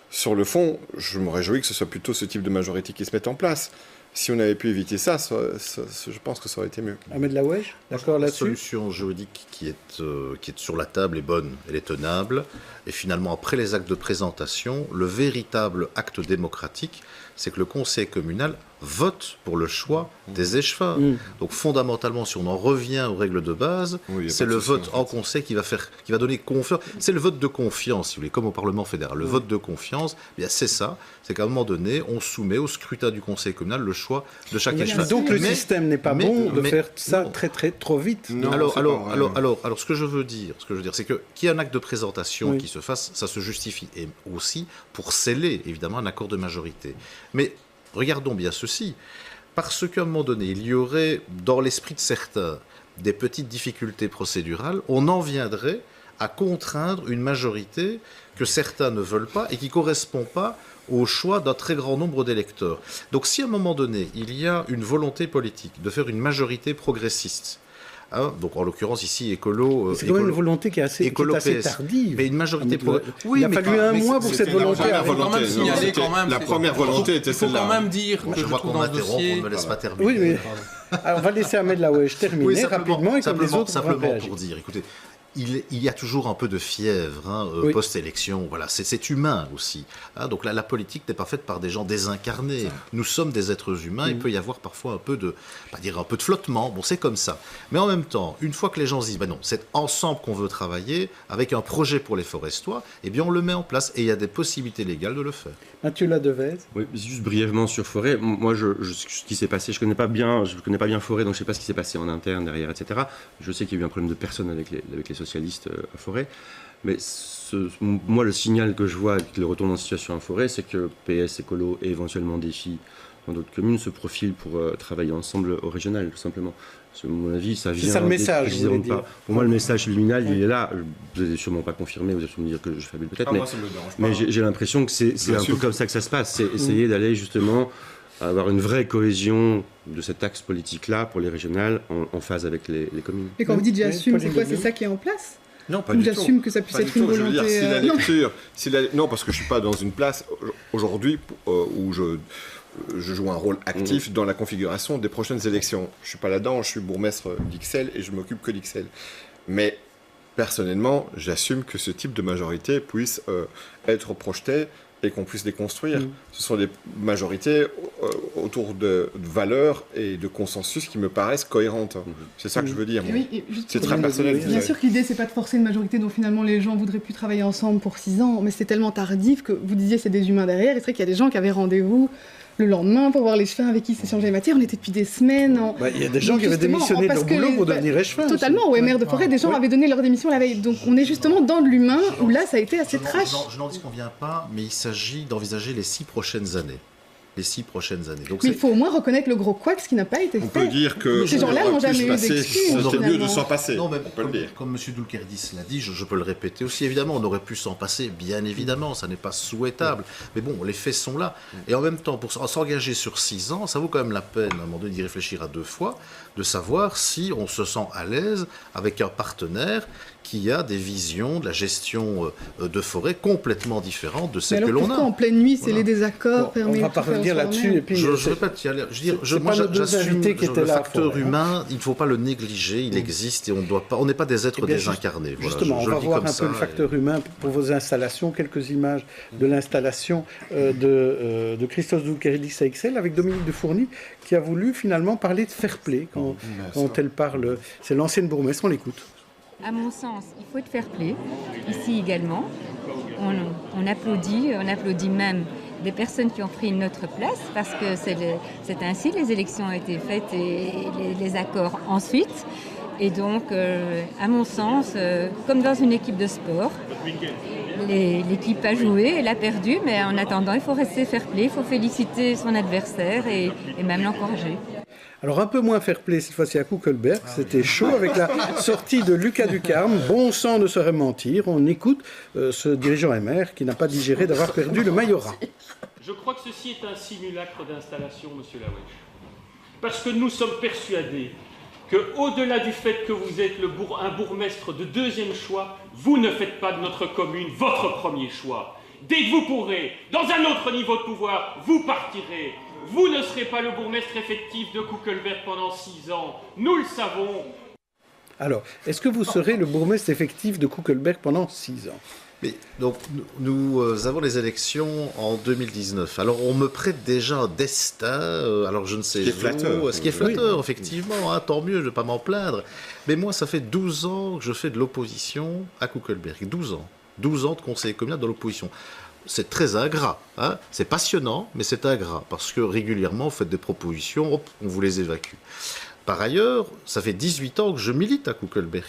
Speaker 12: sur le fond, je me réjouis que ce soit plutôt ce type de majorité qui se mette en place. Si on avait pu éviter ça, je pense que ça aurait été mieux.
Speaker 1: Ahmed Laoueche, d'accord là-dessus?
Speaker 13: La solution juridique qui est sur la table est bonne, elle est tenable. Et finalement, après les actes de présentation, le véritable acte démocratique, c'est que le conseil communal vote pour le choix des échevins. Donc fondamentalement, si on en revient aux règles de base, c'est le vote en conseil qui va donner confiance. C'est le vote de confiance, si vous voulez, comme au Parlement fédéral. Le vote de confiance, eh bien c'est ça. C'est qu'à un moment donné, on soumet au scrutin du conseil communal le choix de chaque échevin.
Speaker 1: Donc le système n'est pas bon de faire ça trop vite.
Speaker 13: Non, alors, ce que je veux dire, c'est que qu'il y ait un acte de présentation qui se fasse, ça se justifie. Et aussi pour sceller, évidemment, un accord de majorité. Mais regardons bien ceci, parce qu'à un moment donné, il y aurait, dans l'esprit de certains, des petites difficultés procédurales, on en viendrait à contraindre une majorité que certains ne veulent pas et qui ne correspond pas au choix d'un très grand nombre d'électeurs. Donc si à un moment donné, il y a une volonté politique de faire une majorité progressiste, donc en l'occurrence ici écolo,
Speaker 1: c'est quand même une volonté qui est assez tardive.
Speaker 13: Mais une majorité
Speaker 1: il a fallu un mois pour cette volonté.
Speaker 12: La première volonté était celle-là.
Speaker 10: Il faut quand même dire que
Speaker 13: je vois qu'on m'interrompt, on ne me laisse pas terminer.
Speaker 1: Oui, mais on va laisser Ahmed Laoueche terminer rapidement et comme les autres
Speaker 13: simplement pour dire, écoutez, il y a toujours un peu de fièvre post-élection. Voilà, c'est humain aussi. Donc la politique n'est pas faite par des gens désincarnés. Nous sommes des êtres humains. Il peut y avoir parfois un peu de flottement. Bon, c'est comme ça. Mais en même temps, une fois que les gens se disent, non, c'est ensemble qu'on veut travailler avec un projet pour les Forestois, eh bien on le met en place et il y a des possibilités légales de le faire.
Speaker 1: Mathieu Ladevez.
Speaker 3: Oui, juste brièvement sur Forêt. Moi, ce qui s'est passé, je connais pas bien Forêt, donc je sais pas ce qui s'est passé en interne derrière, etc. Je sais qu'il y a eu un problème de personnes avec les socialistes à Forêt. Mais moi, le signal que je vois avec le retour en situation à Forêt, c'est que PS, Écolo et éventuellement Défi dans d'autres communes se profilent pour travailler ensemble au régional, tout simplement. Parce que, à mon avis, ça vient...
Speaker 1: C'est ça le message, vous voulez dire.
Speaker 3: Pour moi, le message subliminal, il est là. Vous n'allez sûrement pas confirmer, vous allez sûrement me dire que je fabule peut-être, mais j'ai l'impression que c'est un peu comme ça que ça se passe. C'est essayer d'aller justement avoir une vraie cohésion de cet axe politique-là pour les régionales en phase avec les communes.
Speaker 9: Et quand vous dites j'assume, c'est quoi? C'est ça qui est en place?
Speaker 12: Non, pas du tout.
Speaker 9: J'assume que ça puisse être une volonté...
Speaker 12: Non, parce que je ne suis pas dans une place aujourd'hui où je joue un rôle actif dans la configuration des prochaines élections. Je ne suis pas là-dedans, je suis bourgmestre d'Ixelles et je m'occupe que d'Ixelles. Mais personnellement, j'assume que ce type de majorité puisse être projeté et qu'on puisse les construire. Ce sont des majorités autour de valeurs et de consensus qui me paraissent cohérentes. C'est ça que je veux dire. C'est très personnel.
Speaker 9: Bien sûr que l'idée, c'est pas de forcer une majorité dont finalement les gens voudraient plus travailler ensemble pour 6 ans, mais c'est tellement tardif que vous disiez c'est des humains derrière. Et c'est vrai qu'il y a des gens qui avaient rendez-vous le lendemain pour voir l'échevin avec qui s'échangeaient les matières. On était depuis des semaines.
Speaker 1: Il y a des gens qui avaient démissionné de leur boulot pour devenir échevin.
Speaker 9: Totalement. Au MR de Forêt, des gens avaient donné leur démission la veille. Donc on est justement dans de l'humain où là, ça a été assez trash.
Speaker 13: Je n'en disconviens pas, mais il s'agit d'envisager les 6 prochaines années. Les 6 prochaines années. Donc
Speaker 9: mais il faut au moins reconnaître le gros couac, ce qui n'a pas été fait.
Speaker 12: On peut dire que
Speaker 9: ces gens-là n'ont jamais eu d'excuses.
Speaker 12: C'était mieux de s'en passer.
Speaker 13: Non, mais comme M. Doulkerdis l'a dit, je peux le répéter aussi. Évidemment, on aurait pu s'en passer, bien évidemment, ça n'est pas souhaitable. Mais bon, les faits sont là. Et en même temps, pour s'engager sur 6 ans, ça vaut quand même la peine, à un moment donné, d'y réfléchir à 2 fois, de savoir si on se sent à l'aise avec un partenaire qui a des visions de la gestion de forêt complètement différentes de celles que l'on a.
Speaker 9: Pourquoi en pleine nuit, c'est les désaccords
Speaker 1: permis. On va pas revenir là-dessus.
Speaker 13: Je répète, j'assume le facteur humain, il ne faut pas le négliger, il existe et on n'est pas des êtres désincarnés.
Speaker 1: Justement, on va voir un peu le facteur humain pour vos installations, quelques images de l'installation de Christophe Doulkerdis à Ixelles avec Dominique Defourny qui a voulu finalement parler de fair play quand elle parle. C'est l'ancienne bourgmestre, on l'écoute.
Speaker 2: À mon sens, il faut être fair play, ici également. On applaudit même des personnes qui ont pris notre place parce que c'est ainsi, les élections ont été faites et les accords ensuite. Et donc, à mon sens, comme dans une équipe de sport, l'équipe a joué, elle a perdu, mais en attendant, il faut rester fair play, il faut féliciter son adversaire et même l'encourager.
Speaker 1: Alors un peu moins fair play cette fois-ci à Kuckelberg, c'était chaud avec la sortie de Lucas Ducarme, bon sang ne saurait mentir, on écoute ce dirigeant MR qui n'a pas digéré d'avoir perdu le Mayorat.
Speaker 5: Je crois que ceci est un simulacre d'installation, monsieur Laoueche, parce que nous sommes persuadés qu'au-delà du fait que vous êtes un bourgmestre de 2e choix, vous ne faites pas de notre commune votre premier choix. Dès que vous pourrez, dans un autre niveau de pouvoir, vous partirez. Vous ne serez pas le bourgmestre effectif de Kuckelberg pendant 6 ans. Nous le savons.
Speaker 1: Alors, est-ce que vous serez le bourgmestre effectif de Kuckelberg pendant 6 ans?
Speaker 13: Mais donc, nous avons les élections en 2019. Alors, on me prête déjà un destin, alors je ne sais pas. Ce qui est flatteur, effectivement, hein, tant mieux, je ne vais pas m'en plaindre. Mais moi, ça fait 12 ans que je fais de l'opposition à Kuckelberg. 12 ans. 12 ans de conseiller communal de l'opposition. C'est très ingrat. Hein. C'est passionnant, mais c'est ingrat. Parce que régulièrement, vous faites des propositions, hop, on vous les évacue. Par ailleurs, ça fait 18 ans que je milite à Kuckelberg.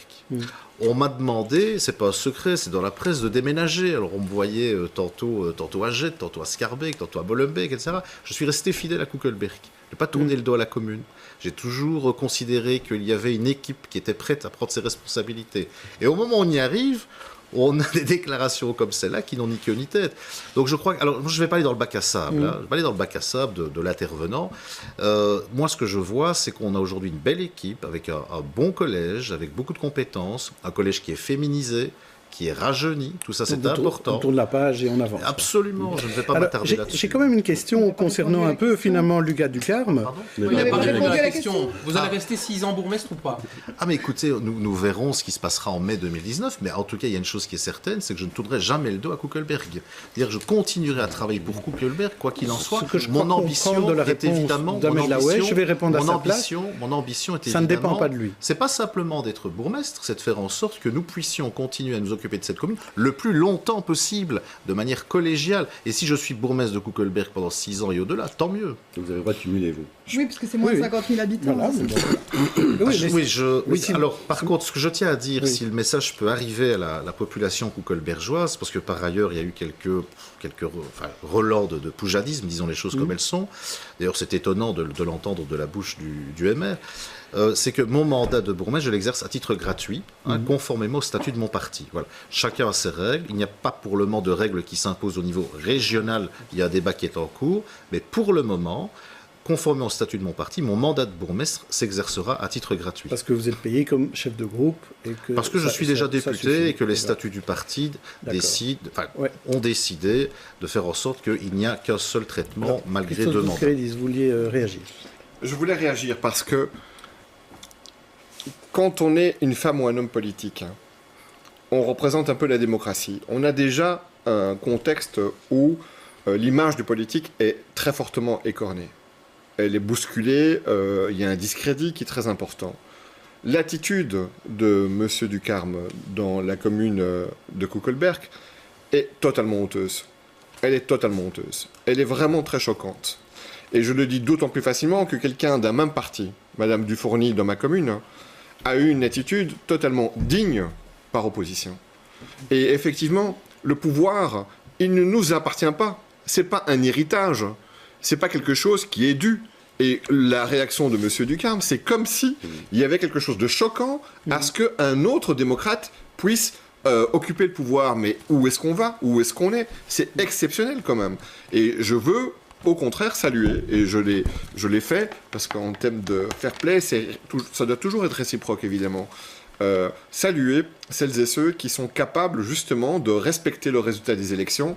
Speaker 13: On m'a demandé, c'est pas un secret, c'est dans la presse, de déménager. Alors on me voyait tantôt à Jette, tantôt à Schaerbeek, tantôt à Molenbeek, etc. Je suis resté fidèle à Kuckelberg. Je n'ai pas tourné le dos à la commune. J'ai toujours considéré qu'il y avait une équipe qui était prête à prendre ses responsabilités. Et au moment où on y arrive, on a des déclarations comme celle-là qui n'ont ni queue ni tête. Donc je crois que... Alors, je ne vais pas aller dans le bac à sable. Hein. Je vais pas aller dans le bac à sable de l'intervenant. Moi, ce que je vois, c'est qu'on a aujourd'hui une belle équipe, avec un bon collège, avec beaucoup de compétences, un collège qui est féminisé, qui est rajeuni, tout ça c'est important.
Speaker 1: On tourne la page et on avance.
Speaker 13: Absolument, je ne vais pas m'attarder là-dessus.
Speaker 1: J'ai quand même une question concernant un peu finalement Lucas Ducarme.
Speaker 10: Vous n'avez pas répondu à la question. Vous allez rester 6 ans bourgmestre ou pas?
Speaker 13: Ah mais écoutez, nous verrons ce qui se passera en mai 2019, mais en tout cas il y a une chose qui est certaine, c'est que je ne tournerai jamais le dos à Kuckelberg. C'est-à-dire je continuerai à travailler pour Kuckelberg, quoi qu'il en soit. Mon ambition est évidemment...
Speaker 1: Je vais répondre à sa place.
Speaker 13: Mon ambition est évidemment...
Speaker 1: Ça ne dépend pas de lui.
Speaker 13: C'est pas simplement d'être bourgmestre, c'est de faire en sorte que nous puissions continuer à nous occuper de cette commune le plus longtemps possible, de manière collégiale. Et si je suis bourgmestre de Kuckelberg pendant 6 ans et au-delà, tant mieux.
Speaker 3: Vous avez le droit de cumuler, vous.
Speaker 9: Oui, parce que c'est moins de 50 000 habitants.
Speaker 1: Voilà,
Speaker 13: alors, par contre, ce que je tiens à dire, si le message peut arriver à la population kuckelbergeoise, parce que par ailleurs, il y a eu quelques relents de poujadisme, disons les choses comme elles sont. D'ailleurs, c'est étonnant de l'entendre de la bouche du MR. C'est que mon mandat de bourgmestre, je l'exerce à titre gratuit, conformément au statut de mon parti. Voilà. Chacun a ses règles. Il n'y a pas pour le moment de règles qui s'imposent au niveau régional. Il y a un débat qui est en cours. Mais pour le moment, conformément au statut de mon parti, mon mandat de bourgmestre s'exercera à titre gratuit.
Speaker 1: Parce que vous êtes payé comme chef de groupe et que...
Speaker 13: Parce que je suis déjà député et que les statuts du parti ont décidé de faire en sorte qu'il n'y a qu'un seul traitement malgré 2 mandats.
Speaker 1: Vous vouliez réagir?
Speaker 12: Je voulais réagir parce que quand on est une femme ou un homme politique, on représente un peu la démocratie. On a déjà un contexte où l'image du politique est très fortement écornée. Elle est bousculée, il y a un discrédit qui est très important. L'attitude de M. Ducarme dans la commune de Kuckelberg est totalement honteuse. Elle est totalement honteuse. Elle est vraiment très choquante. Et je le dis d'autant plus facilement que quelqu'un d'un même parti, Mme Dufourny dans ma commune, a eu une attitude totalement digne par opposition. Et effectivement, le pouvoir, il ne nous appartient pas. Ce n'est pas un héritage. Ce n'est pas quelque chose qui est dû. Et la réaction de M. Ducarme, c'est comme si il y avait quelque chose de choquant à ce qu'un autre démocrate puisse occuper le pouvoir. Mais où est-ce qu'on va? Où est-ce qu'on est? C'est exceptionnel quand même. Et je veux au contraire saluer, et je l'ai fait, parce qu'en termes de fair play, ça doit toujours être réciproque évidemment, saluer celles et ceux qui sont capables justement de respecter le résultat des élections.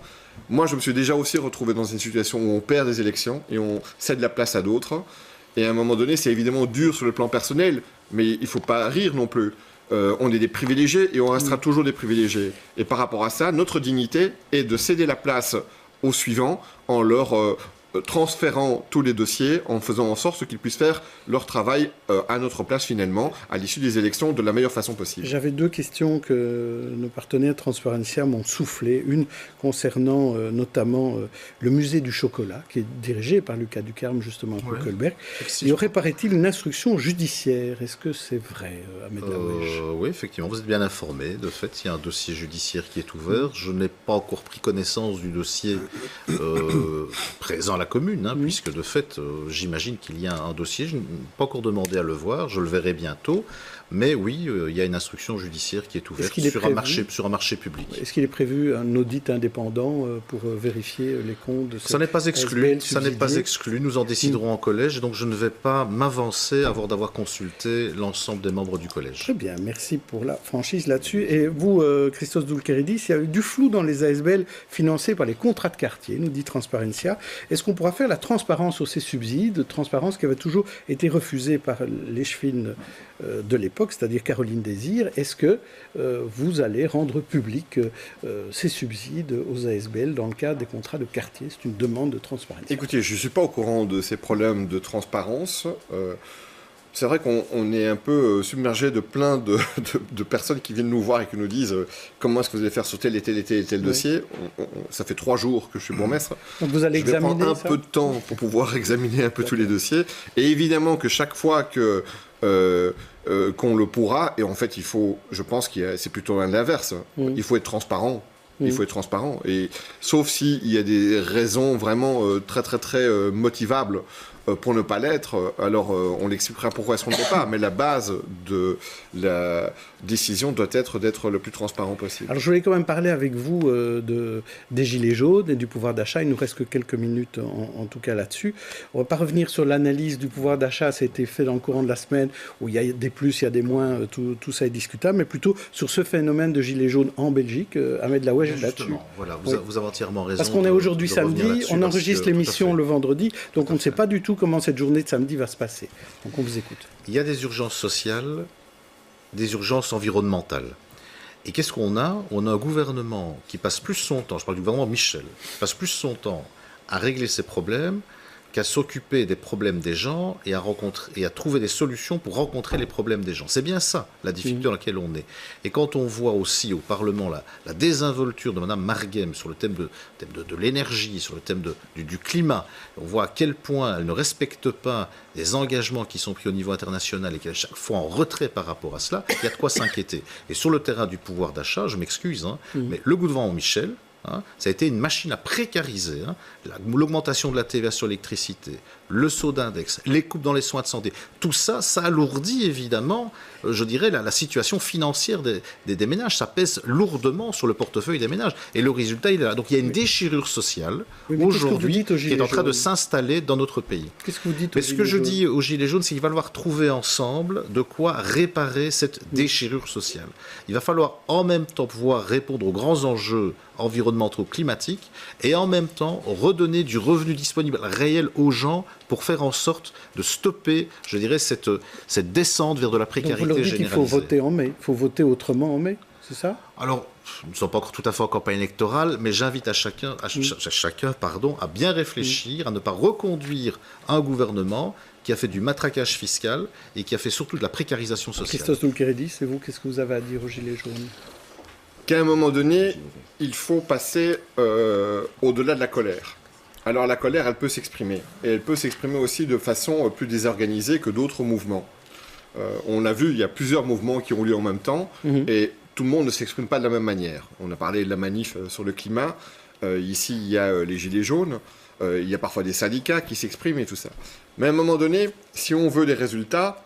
Speaker 12: Moi je me suis déjà aussi retrouvé dans une situation où on perd des élections et on cède la place à d'autres, et à un moment donné c'est évidemment dur sur le plan personnel, mais il ne faut pas rire non plus. On est des privilégiés et on restera toujours des privilégiés, et par rapport à ça, notre dignité est de céder la place aux suivants en leur transférant tous les dossiers, en faisant en sorte qu'ils puissent faire leur travail à notre place finalement, à l'issue des élections, de la meilleure façon possible.
Speaker 1: J'avais 2 questions que nos partenaires Transparencia m'ont soufflé. Une concernant notamment le musée du chocolat, qui est dirigé par Lucas Ducarme justement à Kuckelberg. Il y aurait, paraît-il, une instruction judiciaire. Est-ce que c'est vrai, Ahmed Laoueche?
Speaker 13: Oui, effectivement, vous êtes bien informé. De fait, il y a un dossier judiciaire qui est ouvert. Je n'ai pas encore pris connaissance du dossier présent à la commune, puisque de fait, j'imagine qu'il y a un dossier. Je n'ai pas encore demandé à le voir, je le verrai bientôt. Mais oui, il y a une instruction judiciaire qui est ouverte sur un marché public.
Speaker 1: Est-ce qu'il est prévu un audit indépendant pour vérifier les comptes de cette
Speaker 13: Ça n'est pas exclu. Ça n'est pas exclu. Nous en déciderons en collège. Donc je ne vais pas m'avancer avant d'avoir consulté l'ensemble des membres du collège.
Speaker 1: Très bien. Merci pour la franchise là-dessus. Et vous, Christos Doulkeridis, il y a eu du flou dans les ASBL financés par les contrats de quartier, nous dit Transparencia. Est-ce qu'on pourra faire la transparence sur ces subsides, transparence qui avait toujours été refusée par l'Echfin de l'époque? l'époque, c'est-à-dire Caroline Désir. Est-ce que vous allez rendre public ces subsides aux ASBL dans le cadre des contrats de quartier? C'est une demande de transparence.
Speaker 12: Écoutez, je ne suis pas au courant de ces problèmes de transparence. C'est vrai qu'on est un peu submergé de plein de personnes qui viennent nous voir et qui nous disent comment est-ce que vous allez faire sur tel et tel dossier. Ça fait 3 jours que je suis bourgmestre.
Speaker 1: Donc vous allez examiner ça ?
Speaker 12: Je vais prendre un peu de temps pour pouvoir examiner un peu tous les dossiers. Et évidemment que chaque fois qu'on le pourra, et en fait je pense que c'est plutôt l'inverse, il faut être transparent. Il faut être transparent. Et, sauf s'il y a des raisons vraiment très très très motivables pour ne pas l'être, alors on l'expliquera pourquoi est-ce qu'on ne l'est pas. Mais la base de la décision doit être d'être le plus transparent possible.
Speaker 1: Alors je voulais quand même parler avec vous des Gilets jaunes et du pouvoir d'achat. Il nous reste que quelques minutes en tout cas là-dessus. On ne va pas revenir sur l'analyse du pouvoir d'achat. Ça a été fait dans le courant de la semaine où il y a des plus, il y a des moins, tout ça est discutable. Mais plutôt sur ce phénomène de Gilets jaunes en Belgique. Ahmed Laoueche là-dessus.
Speaker 13: Voilà, vous avez entièrement raison.
Speaker 1: Parce qu'on est aujourd'hui samedi, on enregistre l'émission le vendredi, donc on ne sait pas du tout comment cette journée de samedi va se passer. Donc on vous écoute.
Speaker 13: Il y a des urgences sociales, des urgences environnementales. Et qu'est-ce qu'on a? On a un gouvernement qui passe plus son temps, je parle du gouvernement Michel, qui passe plus son temps à régler ses problèmes qu'à s'occuper des problèmes des gens et à trouver des solutions pour rencontrer les problèmes des gens. C'est bien ça, la difficulté dans laquelle on est. Et quand on voit aussi au Parlement la désinvolture de Mme Marguem sur le thème de l'énergie, sur le thème du climat, on voit à quel point elle ne respecte pas les engagements qui sont pris au niveau international et qu'elle est chaque fois en retrait par rapport à cela, il y a de quoi s'inquiéter. Et sur le terrain du pouvoir d'achat, je m'excuse, mais le gouvernement Michel, ça a été une machine à précariser. L'augmentation de la TVA sur l'électricité, le saut d'index, les coupes dans les soins de santé, tout ça, ça alourdit évidemment, je dirais, la situation financière des ménages. Ça pèse lourdement sur le portefeuille des ménages. Et le résultat, il est là. Donc il y a une déchirure sociale aujourd'hui qui est en train de s'installer dans notre pays.
Speaker 1: Qu'est-ce que vous dites
Speaker 13: Mais ce que je dis aux Gilets jaunes, c'est qu'il va falloir trouver ensemble de quoi réparer cette déchirure sociale. Il va falloir en même temps pouvoir répondre aux grands enjeux environnementaux, climatiques, et en même temps redonner du revenu disponible réel aux gens pour faire en sorte de stopper, je dirais, cette descente vers de la précarité
Speaker 1: généralisée.
Speaker 13: généralisée.
Speaker 1: Il faut voter en mai, il faut voter autrement en mai, c'est ça?
Speaker 13: Alors, nous ne sommes pas encore tout à fait en campagne électorale, mais j'invite à chacun à bien réfléchir, à ne pas reconduire un gouvernement qui a fait du matraquage fiscal et qui a fait surtout de la précarisation sociale.
Speaker 1: Christophe Noulkeredi, c'est vous, qu'est-ce que vous avez à dire aux Gilets jaunes?
Speaker 12: Qu'à un moment donné, il faut passer au-delà de la colère. Alors la colère, elle peut s'exprimer. Et elle peut s'exprimer aussi de façon plus désorganisée que d'autres mouvements. On a vu, il y a plusieurs mouvements qui ont lieu en même temps, et tout le monde ne s'exprime pas de la même manière. On a parlé de la manif sur le climat. Ici, il y a les Gilets jaunes. Il y a parfois des syndicats qui s'expriment et tout ça. Mais à un moment donné, si on veut des résultats,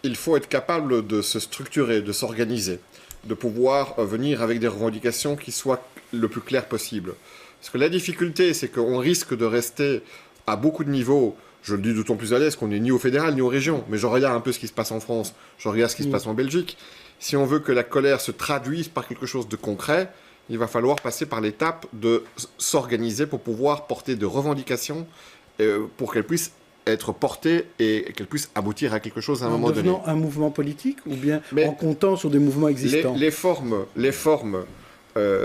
Speaker 12: il faut être capable de se structurer, de s'organiser, de pouvoir venir avec des revendications qui soient le plus claires possible. Parce que la difficulté, c'est qu'on risque de rester à beaucoup de niveaux. Je le dis d'autant plus à l'aise qu'on n'est ni au fédéral ni aux régions. Mais je regarde un peu ce qui se passe en France, je regarde ce qui se passe en Belgique. Si on veut que la colère se traduise par quelque chose de concret, il va falloir passer par l'étape de s'organiser pour pouvoir porter des revendications pour qu'elles puissent être portées et qu'elles puissent aboutir à quelque chose à un moment donné.
Speaker 1: En devenant un mouvement politique ou bien en comptant sur des mouvements existants?
Speaker 12: Les formes,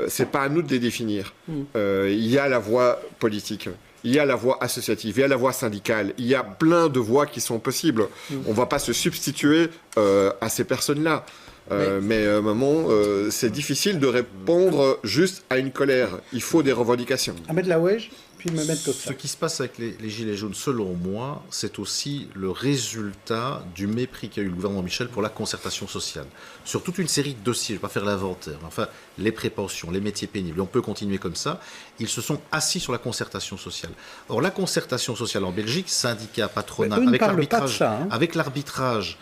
Speaker 12: c'est pas à nous de les définir. Il y a la voie politique, il y a la voie associative, il y a la voie syndicale, il y a plein de voies qui sont possibles. On ne va pas se substituer à ces personnes-là. Mais à un moment, c'est difficile de répondre juste à une colère. Il faut des revendications.
Speaker 1: Ahmed Laoueche, puis Mehmet Kossa.
Speaker 13: Ce qui se passe avec les Gilets jaunes, selon moi, c'est aussi le résultat du mépris qu'a eu le gouvernement Michel pour la concertation sociale. Sur toute une série de dossiers, je ne vais pas faire l'inventaire, mais enfin, les prépensions, les métiers pénibles, on peut continuer comme ça, ils se sont assis sur la concertation sociale. Or, la concertation sociale en Belgique, syndicats, patronat, avec l'arbitrage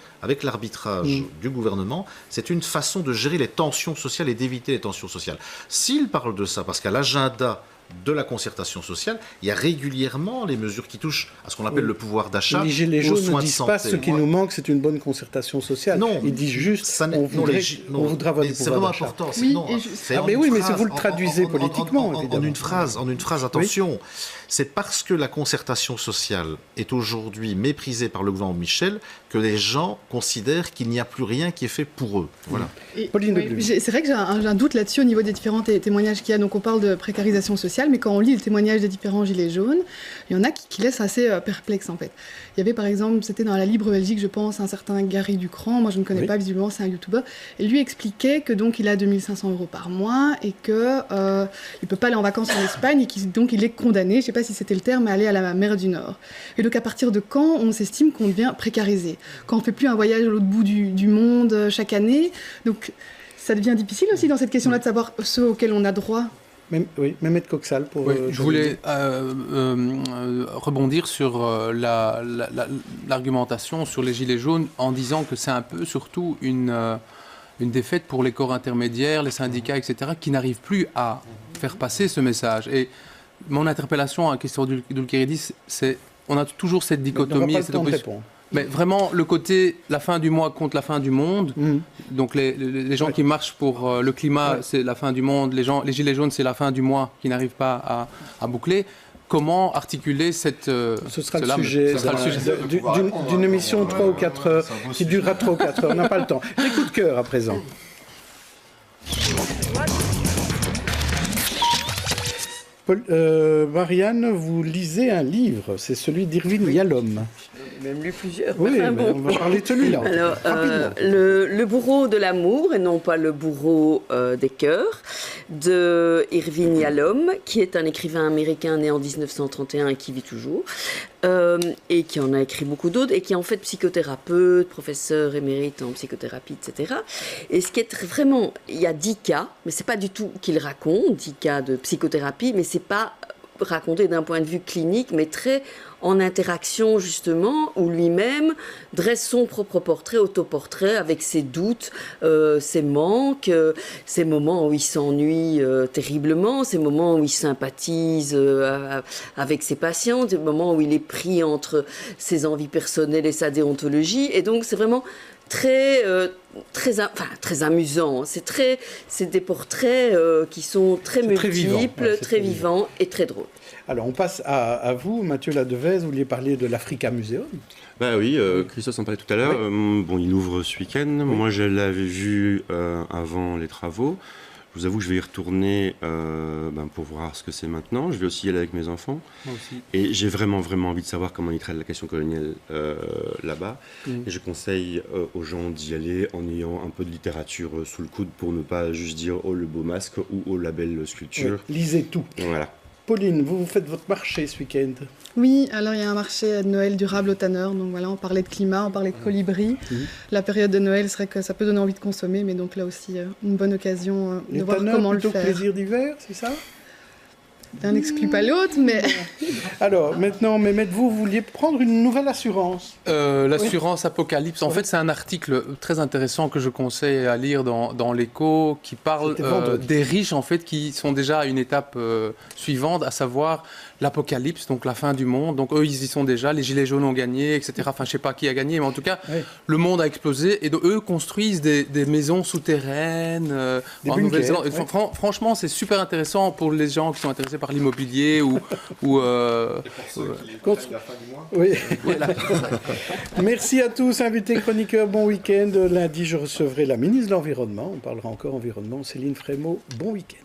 Speaker 13: du gouvernement, c'est une façon de gérer les tensions sociales et d'éviter les tensions sociales. S'ils parlent de ça, parce qu'à l'agenda de la concertation sociale, il y a régulièrement les mesures qui touchent à ce qu'on appelle le pouvoir d'achat.
Speaker 1: Les Gilets jaunes ne disent pas ce qui nous manque, c'est une bonne concertation sociale.
Speaker 13: Non,
Speaker 1: ils disent juste on voudra avoir du pouvoir d'achat.
Speaker 13: C'est vraiment important.
Speaker 1: Mais si vous le traduisez politiquement,
Speaker 13: en une phrase, attention. C'est parce que la concertation sociale est aujourd'hui méprisée par le gouvernement Michel que les gens considèrent qu'il n'y a plus rien qui est fait pour eux. Voilà.
Speaker 9: C'est vrai que j'ai un doute là-dessus au niveau des différents témoignages qu'il y a. Donc on parle de précarisation sociale, mais quand on lit le témoignage des différents Gilets jaunes, il y en a qui laissent assez perplexes en fait. Il y avait par exemple, c'était dans la Libre Belgique, je pense, un certain Gary Ducrand, moi je ne connais pas, visiblement c'est un youtubeur, et lui expliquait que donc il a 2500 € par mois et que il peut pas aller en vacances en Espagne et donc il est condamné, je ne sais pas si c'était le terme, à aller à la mer du Nord. Et donc à partir de quand on s'estime qu'on devient précarisé? Quand on ne fait plus un voyage à l'autre bout du monde chaque année, donc ça devient difficile aussi dans cette question-là de savoir ceux auxquels on a droit.
Speaker 1: Oui, Mehmet Koksal pour...
Speaker 10: je voulais rebondir sur l'argumentation sur les Gilets jaunes en disant que c'est un peu surtout une défaite pour les corps intermédiaires, les syndicats, etc., qui n'arrivent plus à faire passer ce message. Et mon interpellation à Christophe Doulkeridis, c'est on a toujours cette dichotomie. Mais vraiment, le côté la fin du mois contre la fin du monde, donc les gens qui marchent pour le climat, c'est la fin du monde, les gilets jaunes, c'est la fin du mois qui n'arrivent pas à boucler. Comment articuler cette...
Speaker 1: Ce sera le sujet d'une émission 3 ou 4 heures, qui durera 3 ou 4 heures, on n'a pas le temps. Les coups de cœur à présent. Marianne, vous lisez un livre, c'est celui d'Irvin Yalom.
Speaker 8: Même lu plusieurs.
Speaker 1: Oui, on va parler de celui-là.
Speaker 8: Alors, le bourreau de l'amour, et non pas le bourreau des cœurs, de Irvin Yalom, qui est un écrivain américain né en 1931 et qui vit toujours, et qui en a écrit beaucoup d'autres, et qui est en fait psychothérapeute, professeur émérite en psychothérapie, etc. Et ce qui est vraiment... Il y a 10 cas, mais c'est pas du tout qu'il raconte, 10 cas de psychothérapie, mais c'est pas raconté d'un point de vue clinique, mais très en interaction justement, où lui-même dresse son propre portrait, autoportrait, avec ses doutes, ses manques, ces moments où il s'ennuie terriblement, ces moments où il sympathise avec ses patients, des moments où il est pris entre ses envies personnelles et sa déontologie. Et donc c'est vraiment très amusant. C'est des portraits qui sont très multiples, très vivants et très drôles.
Speaker 1: Alors on passe à vous, Mathieu Ladevez, vous vouliez parler de l'Africa Museum.
Speaker 3: Bah oui, Christophe en parlait tout à l'heure. Oui. Bon, il ouvre ce week-end. Oui. Moi, je l'avais vu avant les travaux. Je vous avoue que je vais y retourner pour voir ce que c'est maintenant. Je vais aussi y aller avec mes enfants.
Speaker 10: Moi aussi.
Speaker 3: Et j'ai vraiment envie de savoir comment ils traitent la question coloniale là-bas. Et je conseille aux gens d'y aller en ayant un peu de littérature sous le coude pour ne pas juste dire « Oh, le beau masque » ou « Oh, la belle sculpture ».
Speaker 1: Lisez tout.
Speaker 3: Voilà.
Speaker 1: Pauline, vous faites votre marché ce week-end.
Speaker 9: Oui, alors il y a un marché de Noël durable au Tanner. Donc voilà, on parlait de climat, on parlait de colibri. La période de Noël serait que ça peut donner envie de consommer, mais donc là aussi, une bonne occasion de voir comment le faire.
Speaker 1: Plutôt plaisir d'hiver, c'est ça?
Speaker 9: L'un n'exclut pas l'autre, mais...
Speaker 1: Alors, maintenant, Mehmet, vous vouliez prendre une nouvelle assurance.
Speaker 10: L'assurance Apocalypse. En fait, c'est un article très intéressant que je conseille à lire dans l'Écho, qui parle des riches, en fait, qui sont déjà à une étape suivante, à savoir l'apocalypse, donc la fin du monde. Donc eux, ils y sont déjà, les Gilets jaunes ont gagné, etc. Enfin, je ne sais pas qui a gagné, mais en tout cas, le monde a explosé. Et donc, eux construisent des maisons souterraines en Nouvelle-Zélande. Franchement, c'est super intéressant pour les gens qui sont intéressés par l'immobilier ou
Speaker 1: la fin du mois. Oui. Voilà. Merci à tous, invités chroniqueurs. Bon week-end. Lundi, je recevrai la ministre de l'Environnement. On parlera encore environnement. Céline Frémaux. Bon week-end.